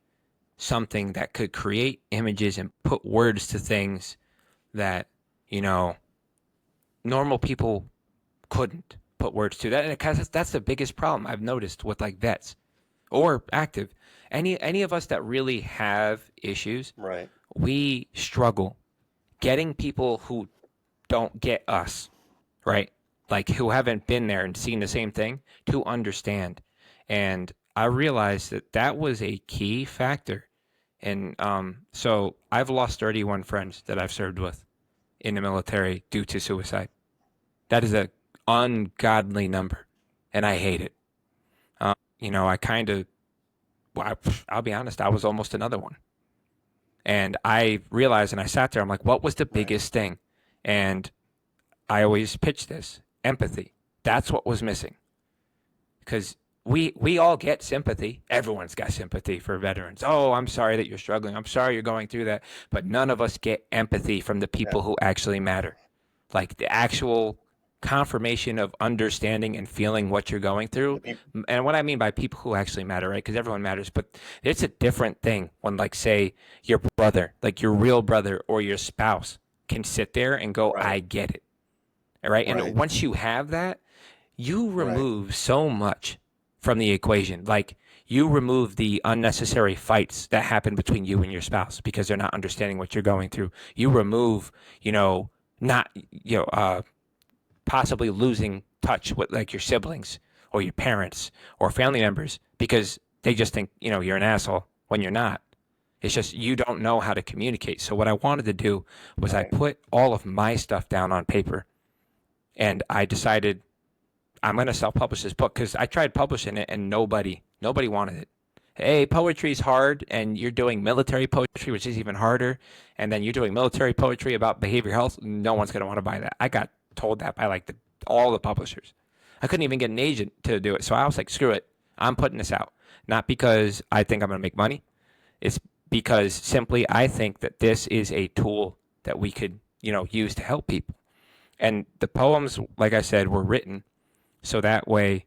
something that could create images and put words to things that, you know, normal people couldn't put words to. That and that's the biggest problem I've noticed with like vets or active. Any of us that really have issues, Right. we struggle getting people who don't get us, right? Like who haven't been there and seen the same thing to understand. And I realized that that was a key factor. And so I've lost 31 friends that I've served with in the military due to suicide. That is a ungodly number, and I hate it. I kind of, well, I'll be honest, I was almost another one. And I realized, and I sat there, I'm like, what was the Right. biggest thing? And I always pitch this empathy. That's what was missing. Because we all get sympathy. Everyone's got sympathy for veterans. Oh, I'm sorry that you're struggling. I'm sorry you're going through that. But none of us get empathy from the Yeah. people who actually matter. Like the actual confirmation of understanding and feeling what you're going The through. people. And what I mean by people who actually matter, right? Because everyone matters, but it's a different thing when, like, say, your brother, like your real brother or your spouse, can sit there and go, Right. I get it. All right. And Right. once you have that, you Right. remove so much from the equation. Like you remove the unnecessary fights that happen between you and your spouse because they're not understanding what you're going through. You remove, not, possibly losing touch with like your siblings or your parents or family members because they just think, you're an asshole when you're not. It's just you don't know how to communicate. So what I wanted to do was I Right. put all of my stuff down on paper and I decided I'm going to self-publish this book because I tried publishing it and nobody wanted it. Hey, poetry's hard, and you're doing military poetry, which is even harder, and then you're doing military poetry about behavior health. No one's going to want to buy that. I got told that by like all the publishers. I couldn't even get an agent to do it, so I was like, screw it, I'm putting this out. Not because I think I'm going to make money. It's because simply I think that this is a tool that we could, use to help people. And the poems, like I said, were written so that way,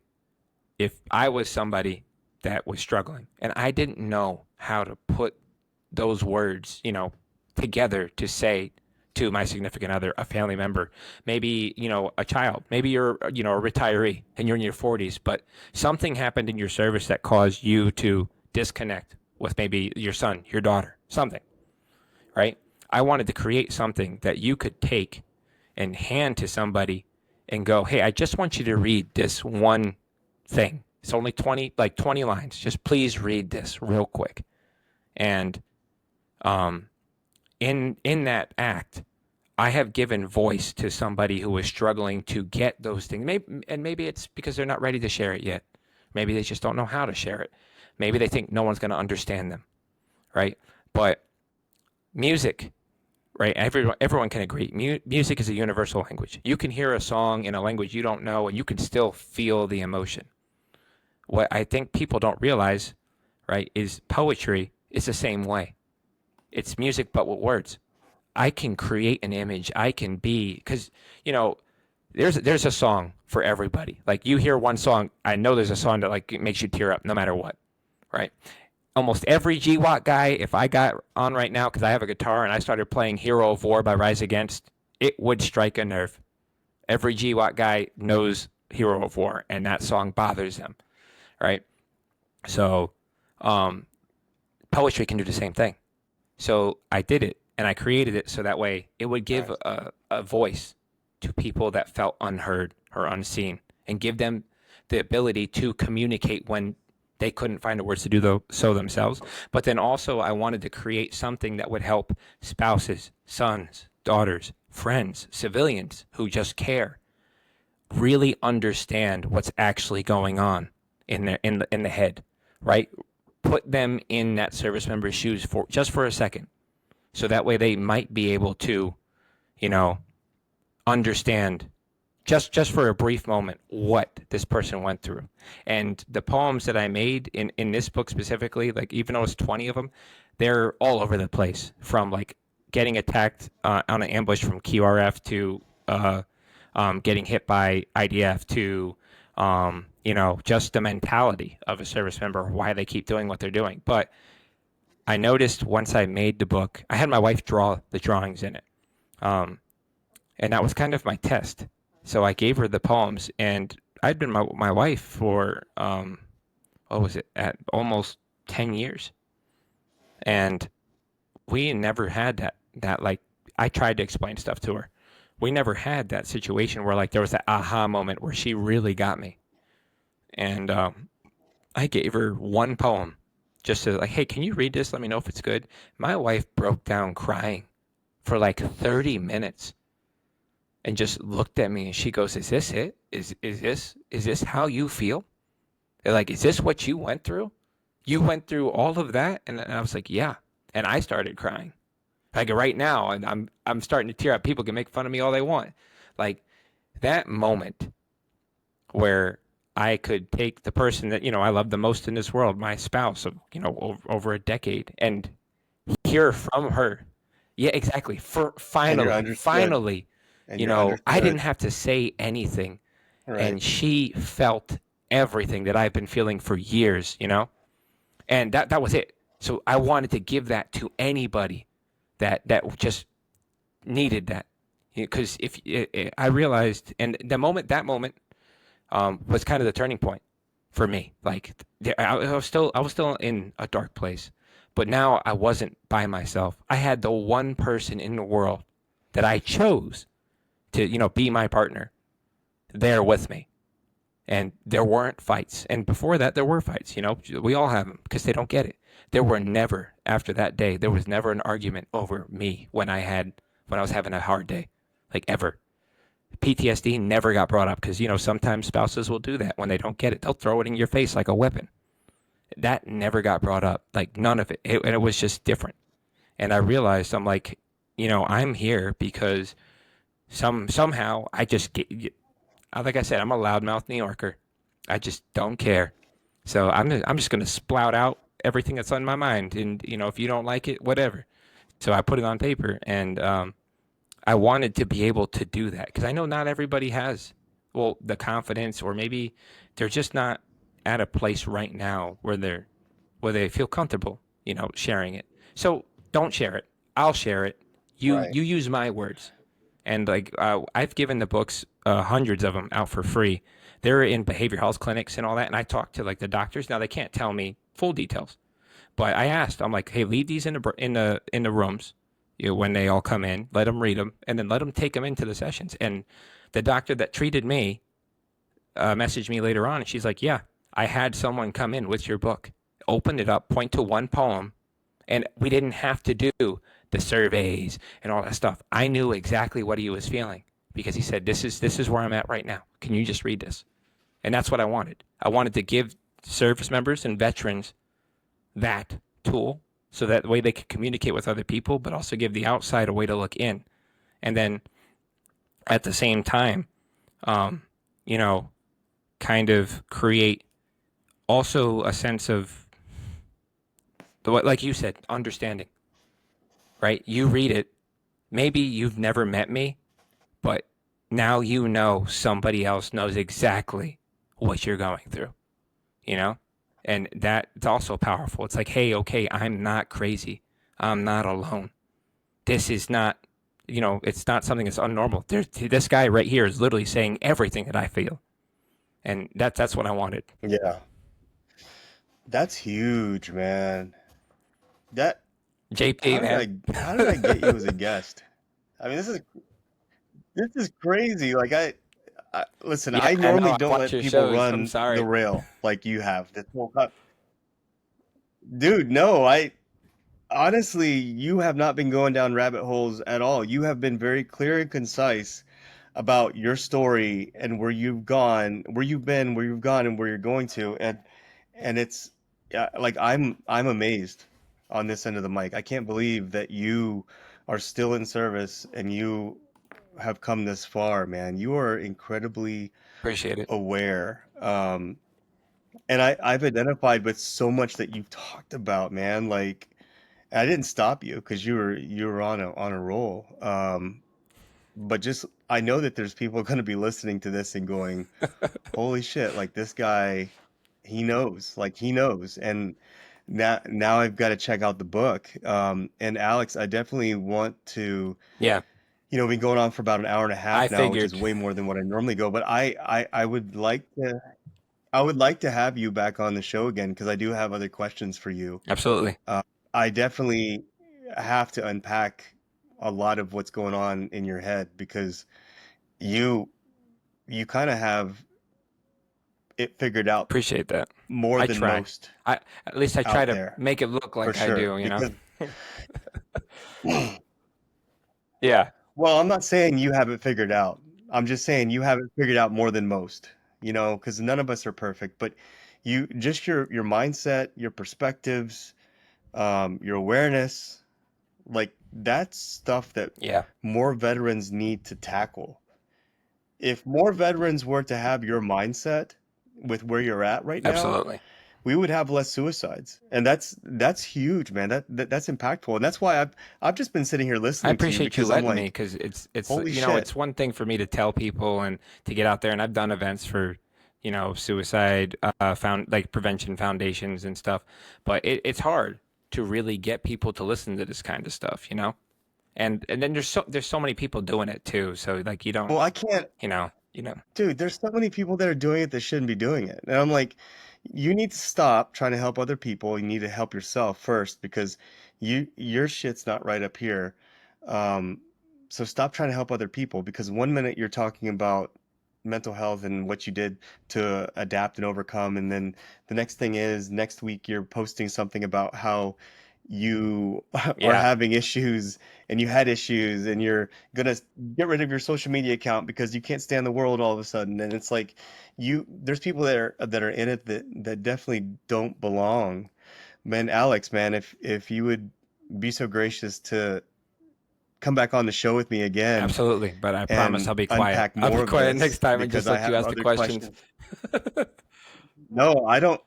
if I was somebody that was struggling and I didn't know how to put those words, together to say to my significant other, a family member, maybe, a child, maybe you're, a retiree and you're in your 40s, but something happened in your service that caused you to disconnect with maybe your son, your daughter, something, right? I wanted to create something that you could take and hand to somebody and go, hey, I just want you to read this one thing. It's only 20 lines. Just please read this real quick. And um, in that act, I have given voice to somebody who is struggling to get those things. Maybe it's because they're not ready to share it yet. Maybe they just don't know how to share it. Maybe they think no one's going to understand them, right? But music, right? Everyone can agree. Music is a universal language. You can hear a song in a language you don't know, and you can still feel the emotion. What I think people don't realize, right, is poetry is the same way. It's music, but with words. I can create an image. I can be, because, you know, there's a song for everybody. Like you hear one song, I know there's a song that like makes you tear up no matter what, right? Almost every GWAT guy, if I got on right now because I have a guitar and I started playing Hero of War by Rise Against, it would strike a nerve. Every GWAT guy knows Hero of War, and that song bothers them, right? So, um, poetry can do the same thing. So I did it, and I created it so that way it would give Nice. a voice to people that felt unheard or unseen, and give them the ability to communicate when they couldn't find the words to do so themselves. But then also, I wanted to create something that would help spouses, sons, daughters, friends, civilians who just care really understand what's actually going on in the head, right? Put them in that service member's shoes for just for a second, so that way they might be able to, you know, understand just for a brief moment what this person went through. And the poems that I made in this book specifically, like even though it's 20 of them, they're all over the place, from like getting attacked on an ambush from QRF to getting hit by IDF to just the mentality of a service member, why they keep doing what they're doing. But I noticed once I made the book, I had my wife draw the drawings in it. Um, and that was kind of my test. So I gave her the poems, and I'd been my wife for what was it, at almost 10 years, and we never had that like, I tried to explain stuff to her. We never had that situation where like there was that aha moment where she really got me, and I gave her one poem just to like, hey, can you read this? Let me know if it's good. My wife broke down crying for like 30 minutes and just looked at me, and she goes, "Is this it? Is this how you feel? Like, is this what you went through? You went through all of that?" And I was like, "Yeah." And I started crying. Like right now, and I'm starting to tear up. People can make fun of me all they want. Like that moment where I could take the person that I love the most in this world, my spouse of over a decade, and hear from her. Yeah, exactly. For And you're finally, understood. And you're I didn't understood. have to say anything, Right. and she felt everything that I've been feeling for years. And that was it. So I wanted to give that to anybody that just needed that, because I realized, and that moment was kind of the turning point for me. Like I was still in a dark place, but now I wasn't by myself. I had the one person in the world that I chose to be my partner there with me. And there weren't fights. And before that, there were fights. We all have them because they don't get it. There were never, after that day, there was never an argument over me when I was having a hard day, like ever. PTSD never got brought up because sometimes spouses will do that when they don't get it. They'll throw it in your face like a weapon. That never got brought up, like none of it. And it was just different. And I realized, I'm like, I'm here because somehow I just get, like I said, I'm a loudmouth New Yorker. I just don't care. So I'm just gonna splout out everything that's on my mind, and if you don't like it, whatever. So I put it on paper, and I wanted to be able to do that because I know not everybody has, well, the confidence, or maybe they're just not at a place right now where they feel comfortable, sharing it. So don't share it. I'll share it. You Right. you use my words. And like I've given the books, hundreds of them out for free. They're in behavioral health clinics and all that, and I talk to like the doctors. Now they can't tell me full details, but I asked. I'm like, hey, leave these in the rooms, when they all come in. Let them read them, and then let them take them into the sessions. And the doctor that treated me messaged me later on, and she's like, yeah, I had someone come in with your book, open it up, point to one poem, and we didn't have to do the surveys and all that stuff. I knew exactly what he was feeling because he said, "This is where I'm at right now. Can you just read this?" And that's what I wanted. I wanted to give service members and veterans that tool so that way they could communicate with other people, but also give the outside a way to look in. And then at the same time, um, you know, kind of create also a sense of like you said, understanding, right? You read it. Maybe you've never met me, but now you know somebody else knows exactly what you're going through, you know? And that it's also powerful. It's like, hey, okay, I'm not crazy. I'm not alone. This is not, it's not something that's unnormal. This guy right here is literally saying everything that I feel. And that's what I wanted. Yeah, that's huge, man. That JP, man. how did I get you as a guest? I mean, this is crazy. Like I listen, Yeah, I I know. normally I don't watch let your people shows. I'm run the sorry. rail like you have this whole time. Dude, no, I honestly, you have not been going down rabbit holes at all. You have been very clear and concise about your story and where you've gone, where you've been, where you've gone, and where you're going to, and it's yeah, like I'm amazed on this end of the mic. I can't believe that you are still in service and you have come this far, man. You are incredibly Appreciate it. aware. And I've identified with so much that you've talked about, man. Like I didn't stop you because you were on a roll. But just I know that there's people going to be listening to this and going, "Holy shit! Like this guy, he knows. Like he knows." And now I've got to check out the book. And Alex, I definitely want to. Yeah, We've been going on for about an hour and a I half now, which figured. is way more than what I normally go. But I would like to have you back on the show again because I do have other questions for you. Absolutely. Uh, I definitely have to unpack a lot of what's going on in your head because you you kind of have it figured out Appreciate that. more I than try. most I At least I try out to there make it look for like I sure. do. Because Yeah. well, I'm not saying you have it figured out. I'm just saying you have it figured out more than most, because none of us are perfect, but you just your mindset, your perspectives, your awareness, like that's stuff that Yeah. more veterans need to tackle. If more veterans were to have your mindset with where you're at right now, Absolutely. we would have less suicides. And that's huge, man. That's impactful. And that's why I've just been sitting here I listening to you appreciate you because I'm letting me like, because it's holy shit. it's one thing for me to tell people and to get out there, and I've done events for suicide found like prevention foundations and stuff, but it's hard to really get people to listen to this kind of stuff. And then there's so many people doing it too, so like you don't Well, I can't, you know dude, there's so many people that are doing it that shouldn't be doing it. And I'm like, you need to stop trying to help other people. You need to help yourself first because your shit's not right up here. Um, so stop trying to help other people because one minute you're talking about mental health and what you did to adapt and overcome, and then the next thing is next week you're posting something about how you are yeah, having issues and you had issues and you're gonna get rid of your social media account because you can't stand the world all of a sudden. And it's like there's people that are in it that definitely don't belong. Man, Alex, man, if you would be so gracious to come back on the show with me again absolutely, but I promise and I'll be quiet. unpack I'll be more of quiet this next time and because just I let you have ask the other questions. questions. No, I don't.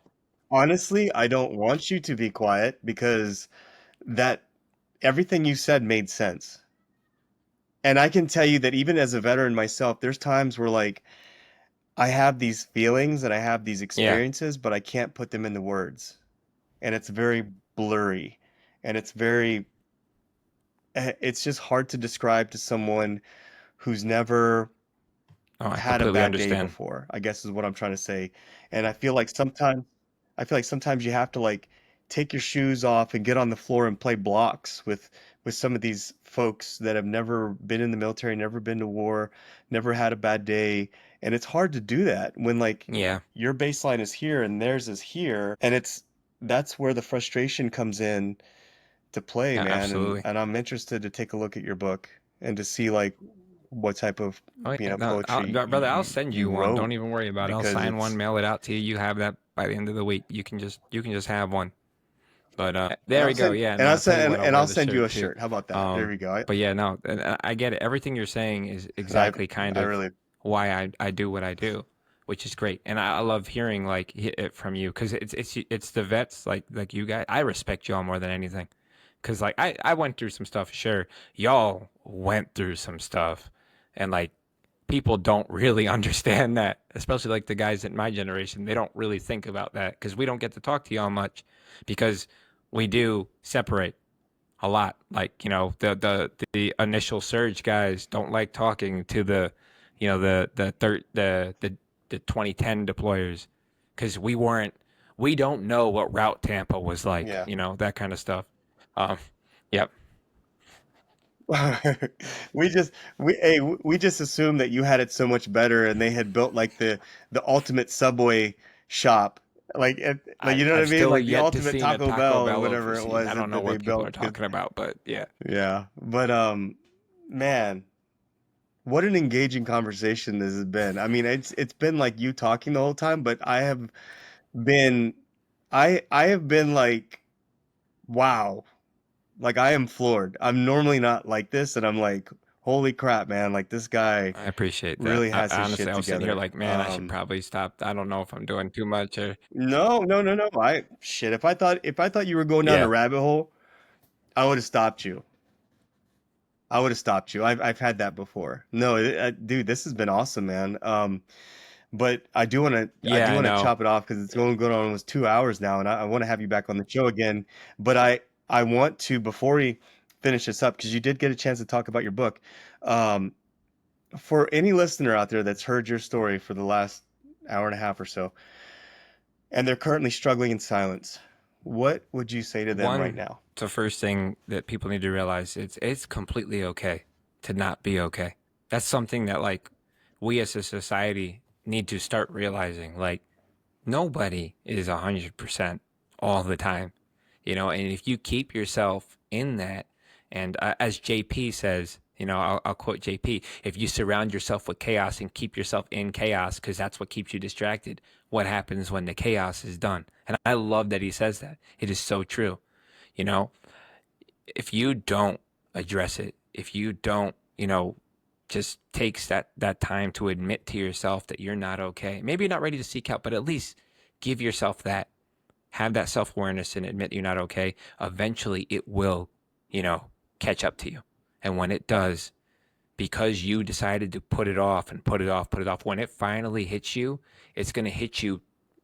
Honestly, I don't want you to be quiet because that everything you said made sense. And I can tell you that even as a veteran myself, there's times where like I have these feelings and I have these Yeah, experiences, but I can't put them into words. And it's very blurry and it's just hard to describe to someone who's never oh, I had a completely bad day understand. before, I guess is what I'm trying to say. And I feel like sometimes you have to like take your shoes off and get on the floor and play blocks with some of these folks that have never been in the military, never been to war, never had a bad day. And it's hard to do that when like Yeah, your baseline is here and theirs is here. And that's where the frustration comes in to play, yeah, man. And absolutely. and I'm interested to take a look at your book and to see like what type of Oh yeah, no, poetry brother, I'll send you you one. wrote Don't even worry about it. I'll because sign one, it's mail it out to you. You have that by the end of the week. You can just have one. But and there we go. Yeah, and no, I'll I'll tell you send what, I'll and wear I'll the send you shirt a too. shirt. How about that? There we go. But yeah, no, and I get it. Everything you're saying is And I exactly kind I of really why I do what I do, which is great. And I love hearing like it from you because it's the vets like you guys. I respect y'all more than anything because like I went through some stuff. Sure, y'all went through some stuff, and like people don't really understand that, especially like the guys in my generation. They don't really think about that because we don't get to talk to y'all much because we do separate a lot. Like, the initial surge guys don't like talking to the 2010 deployers because we don't know what route Tampa was like, Yeah. that kind of stuff. Um, yep. We just assumed that you had it so much better, and they had built like the ultimate Subway shop, like you know what I I've mean, still like the yet to ultimate see a Taco Taco Bell or Bell whatever it overseas. was I don't know that they what people are built. 'Cause talking about, but yeah. yeah, but man, what an engaging conversation this has been. I mean, it's been like you talking the whole time, but been I have been like, wow. Like I am floored. I'm normally not like this, and I'm like, holy crap, man! Like this guy I appreciate that. really has his Honestly, shit I was sitting here together. like, man, I should probably stop. I don't know if I'm doing too much or No, no, no, no. I shit. If I thought you were going down a yeah. rabbit hole, I would have stopped you. I would have stopped you. I've had that before. No, dude, this has been awesome, man. But I Yeah, do I want to know. chop it off because it's going on almost 2 hours now, and I want to have you back on the show again. But I want to, before we finish this up, because you did get a chance to talk about your book. Um, for any listener out there that's heard your story for the last hour and a half or so, and they're currently struggling in silence, what would you say to them right One, now? the first thing that people need to realize it's completely okay to not be okay. That's something that like we as a society need to start realizing. Like nobody is 100% all the time, and if you keep yourself in that, and as JP says, I'll quote JP, if you surround yourself with chaos and keep yourself in chaos because that's what keeps you distracted, what happens when the chaos is done? And I love that he says that. It is so true. You know, if you don't address it, if you don't, just takes that time to admit to yourself that you're not okay. Maybe you're not ready to seek help, but at least give yourself that. Have that self-awareness and admit you're not okay. Eventually it will, catch up to you. And when it does, because you decided to put it off and put it off, when it finally hits you, it's going to hit you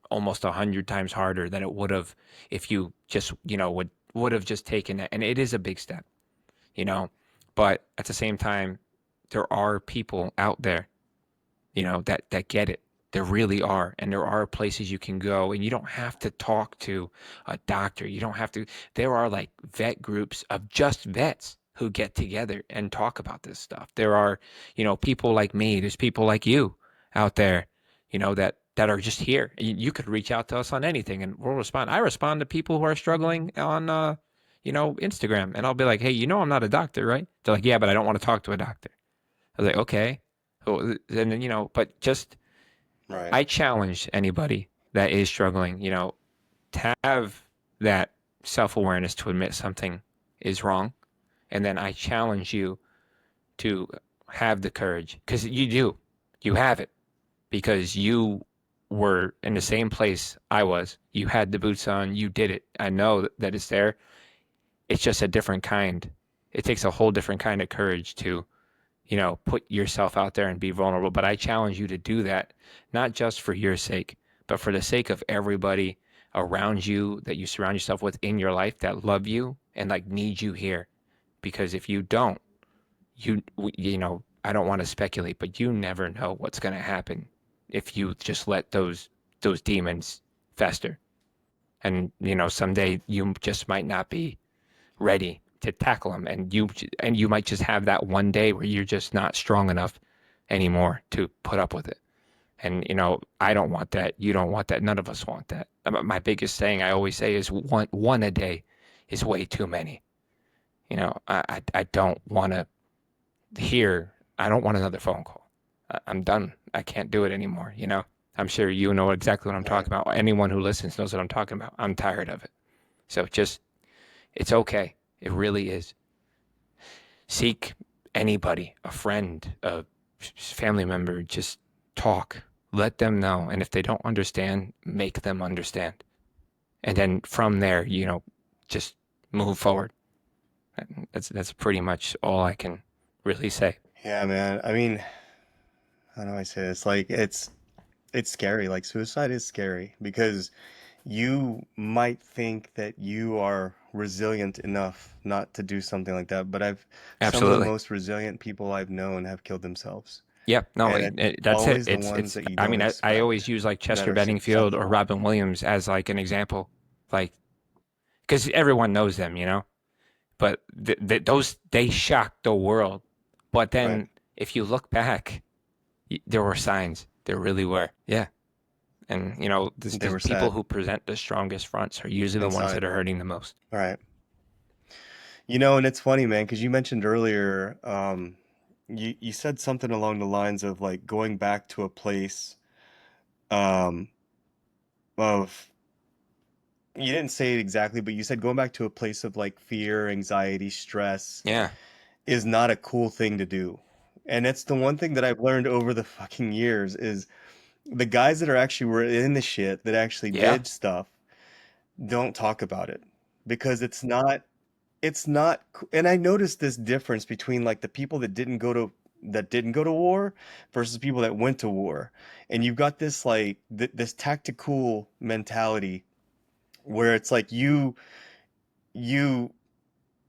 almost 100 times harder than it would have if you just, would have just taken it. And it is a big step, you know, but at the same time, there are people out there, that get it. There really are. And there are places you can go and you don't have to talk to a doctor. You don't have to. There are like vet groups of just vets who get together and talk about this stuff. There are, people like me, there's people like you out there, that are just here. You could reach out to us on anything and we'll respond. I respond to people who are struggling on, Instagram and I'll be like, hey, I'm not a doctor, right? They're like, yeah, but I don't want to talk to a doctor. I was like, okay. Oh, and then, but just Right. I challenge anybody that is struggling, to have that self awareness to admit something is wrong. And then I challenge you to have the courage because you do. You have it because you were in the same place I was. You had the boots on, you did it. I know that it's there. It's just a different kind. It takes a whole different kind of courage to put yourself out there and be vulnerable. But I challenge you to do that, not just for your sake, but for the sake of everybody around you that you surround yourself with in your life that love you and like need you here. Because if you don't, I don't want to speculate, but you never know what's going to happen if you just let those demons fester. And someday you just might not be ready to tackle them and you might just have that one day where you're just not strong enough anymore to put up with it. And I don't want that, you don't want that, none of us want that. My biggest thing I always say is one a day is way too many. I don't want to hear, I don't want another phone call. I'm done. I can't do it anymore. I'm sure you know exactly what I'm Right. talking about. Anyone who listens knows what I'm talking about. I'm tired of it. So just, it's okay. It really is. Seek anybody, a friend, a family member, just talk. Let them know. And if they don't understand, make them understand. And then from there, just move forward. That's pretty much all I can really say. Yeah, man. I mean, how do I say this? Like it's scary. Like suicide is scary because you might think that you are resilient enough not to do something like that, but I've some of the Absolutely. most resilient people I've known have killed themselves. Yep. No, And it's that's it. always the ones that you I don't mean, I always expect use like that Chester are Benningfield or susceptible. Robin Williams as like an example, like because everyone knows them, but those they shocked the world. But Right. then if you look back, there were signs. There really were. Yeah. And They the were people sad who present the strongest fronts are usually the ones that inside. are hurting the most. All right. And it's funny, man, because you mentioned earlier, you said something along the lines of like going back to a place um, of, you didn't say it exactly, but you said going back to a place of like fear, anxiety, stress Yeah. is not a cool thing to do. And it's the one thing that I've learned over the fucking years is the guys that are actually were in the shit that actually Yeah. did stuff don't talk about it because it's not, and I noticed this difference between like the people that didn't go to war versus people that went to war. And you've got this like this tactical mentality where it's like you you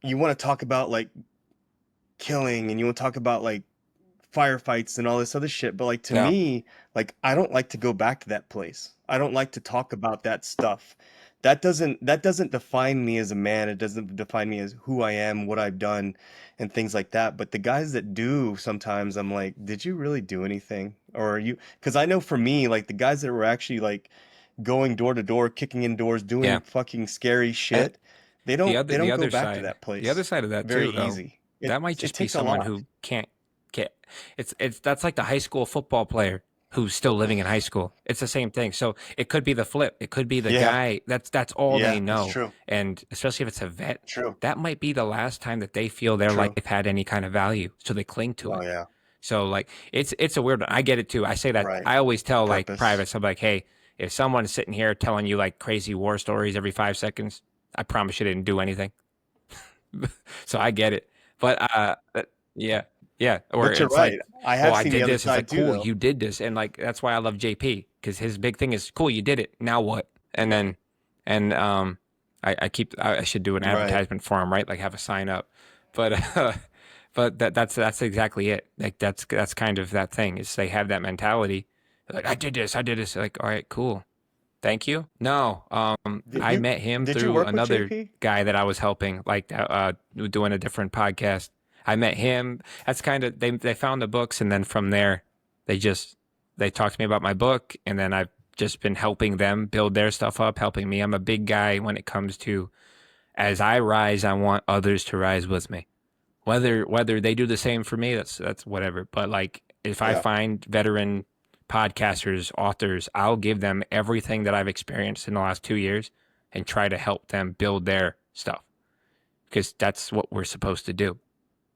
want to talk about like killing and you want to talk about like firefights and all this other shit, but like to No. me, like I don't like to go back to that place. I don't like to talk about that stuff. That doesn't define me as a man. It doesn't define me as who I am, what I've done, and things like that. But the guys that do, sometimes I'm like, did you really do anything? Or are you? Because I know for me, like the guys that were actually like going door to door, kicking in doors, Yeah. doing fucking scary And shit, they don't they the don't go other back to side, that place of that very too, though, easy. It that might it just be takes a someone lot. who can't get. It's that's like the high school football player who's still living in high school. It's the same thing. So it could be the flip. It could be the Yeah, guy that's all they yeah, it's know, true. and especially if it's a vet, True. that might be the last time that they feel their life True. had any kind of value. So they cling to Oh it. yeah. So like it's a weird one. I get it too. I say that Right. I always tell like Purpose. privates, I'm like, hey, if someone's sitting here telling you like crazy war stories every 5 seconds, I promise you didn't do anything. So I get it. But yeah, yeah. Or But you're it's like, right. I oh, have I seen the did other this. It's like, side too, cool, though. you did this, and like that's why I love JP because his big thing is, cool, you did it. Now what? And then, and I should do an Right. advertisement for him, right? Like have a sign up, but but that's exactly it. Like that's kind of that thing is they have that mentality. Like I did this. Like, all right, cool. Thank you. No, Did I you met him did you through work with another JP? guy that I was helping, like doing a different podcast. I met him. That's kind of they found the books, and then from there, they just they talked to me about my book, and then I've just been helping them build their stuff up, helping me. I'm a big guy when it comes to as I rise, I want others to rise with me. Whether they do the same for me, that's whatever. But like if I Yeah. find veteran podcasters, authors, I'll give them everything that I've experienced in the last 2 years and try to help them build their stuff because that's what we're supposed to do.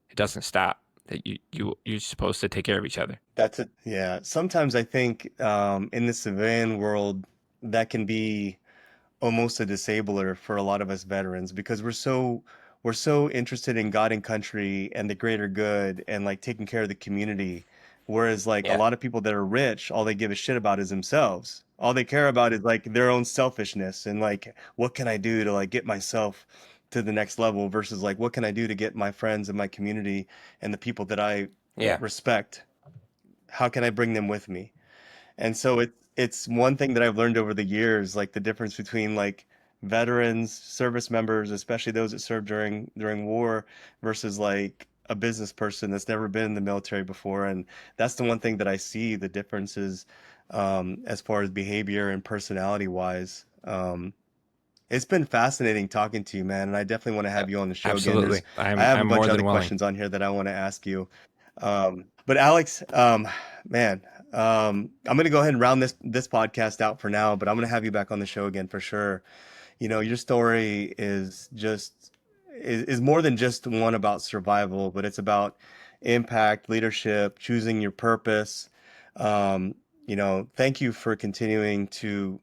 It doesn't stop. That you're supposed to take care of each other. That's it. Yeah. Sometimes I think in the civilian world that can be almost a disabler for a lot of us veterans because we're so interested in God and country and the greater good and like taking care of the community. Whereas like a Yeah, lot of people that are rich, all they give a shit about is themselves. All they care about is like their own selfishness and like what can I do to like get myself to the next level versus like what can I do to get my friends and my community and the people that I yeah, respect, how can I bring them with me? And so it's one thing that I've learned over the years, like the difference between like veterans, service members, especially those that served during war, versus like a business person that's never been in the military before. And that's the one thing that I see the differences as far as behavior and personality wise. It's been fascinating talking to you, man, and I definitely want to yeah, have you on the show again. absolutely. I have a I'm bunch more of other than willing. questions on here that I want to ask you. But Alex, man, I'm gonna go ahead and round this podcast out for now, but I'm gonna have you back on the show again for sure. Your story is more than just one about survival, but it's about impact, leadership, choosing your purpose. Um, thank you for continuing to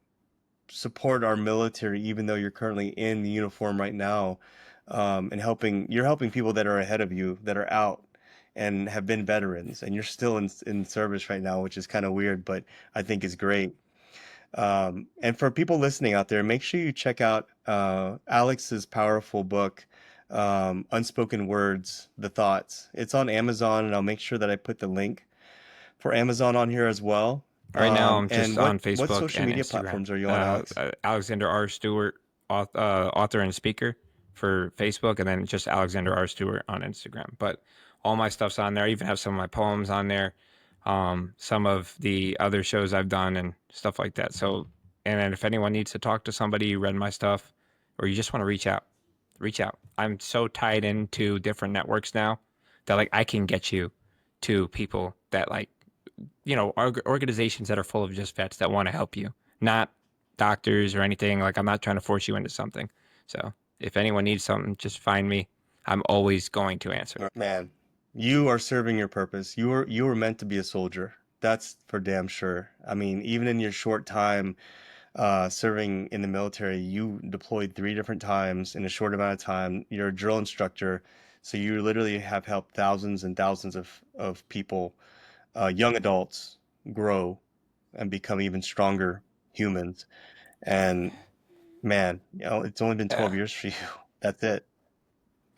support our military, even though you're currently in the uniform right now, and you're helping people that are ahead of you, that are out, and have been veterans, and you're still in service right now, which is kind of weird, but I think is great. And for people listening out there, make sure you check out Alex's powerful book, Unspoken Words, The Thoughts. It's on Amazon, and I'll make sure that I put the link for Amazon on here as well. Right now, I'm just And on what Facebook social and media Instagram. platforms are you on, Alex? Alexander R. Stewart, author and speaker for Facebook, and then just Alexander R. Stewart on Instagram. But all my stuff's on there. I even have some of my poems on there, some of the other shows I've done and stuff like that. So, and then if anyone needs to talk to somebody, you read my stuff, or you just want to reach out, reach out. I'm so tied into different networks now that like I can get you to people that like organizations that are full of just vets that want to help you, not doctors or anything. Like I'm not trying to force you into something. So if anyone needs something, just find me. I'm always going to answer. Man, you are serving your purpose. You were meant to be a soldier. That's for damn sure. I mean, even in your short time serving in the military, you deployed 3 different times in a short amount of time. You're a drill instructor, so you literally have helped thousands and thousands of people, young adults, grow and become even stronger humans. And man, it's only been Yeah, 12 years for you. That's it.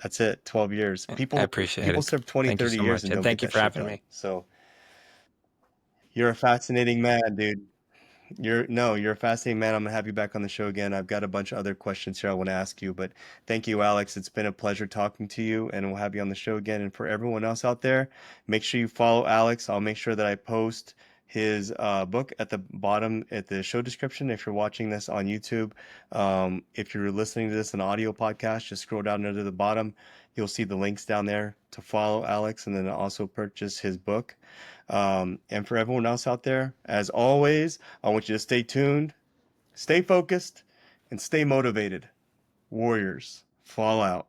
That's it. 12 years. I People appreciate people it. serve 20, Thank you 30 so years much. and And don't get thank you that for shit having done. me. So you're a fascinating man, dude. You're a fascinating man. I'm gonna have you back on the show again. I've got a bunch of other questions here I want to ask you, but thank you, Alex. It's been a pleasure talking to you, and we'll have you on the show again. And for everyone else out there, make sure you follow Alex. I'll make sure that I post his book at the bottom at the show description. If you're watching this on YouTube, if you're listening to this in audio podcast, just scroll down to the bottom. You'll see the links down there to follow Alex, and then also purchase his book. And for everyone else out there, as always, I want you to stay tuned, stay focused, and stay motivated. Warriors, fall out.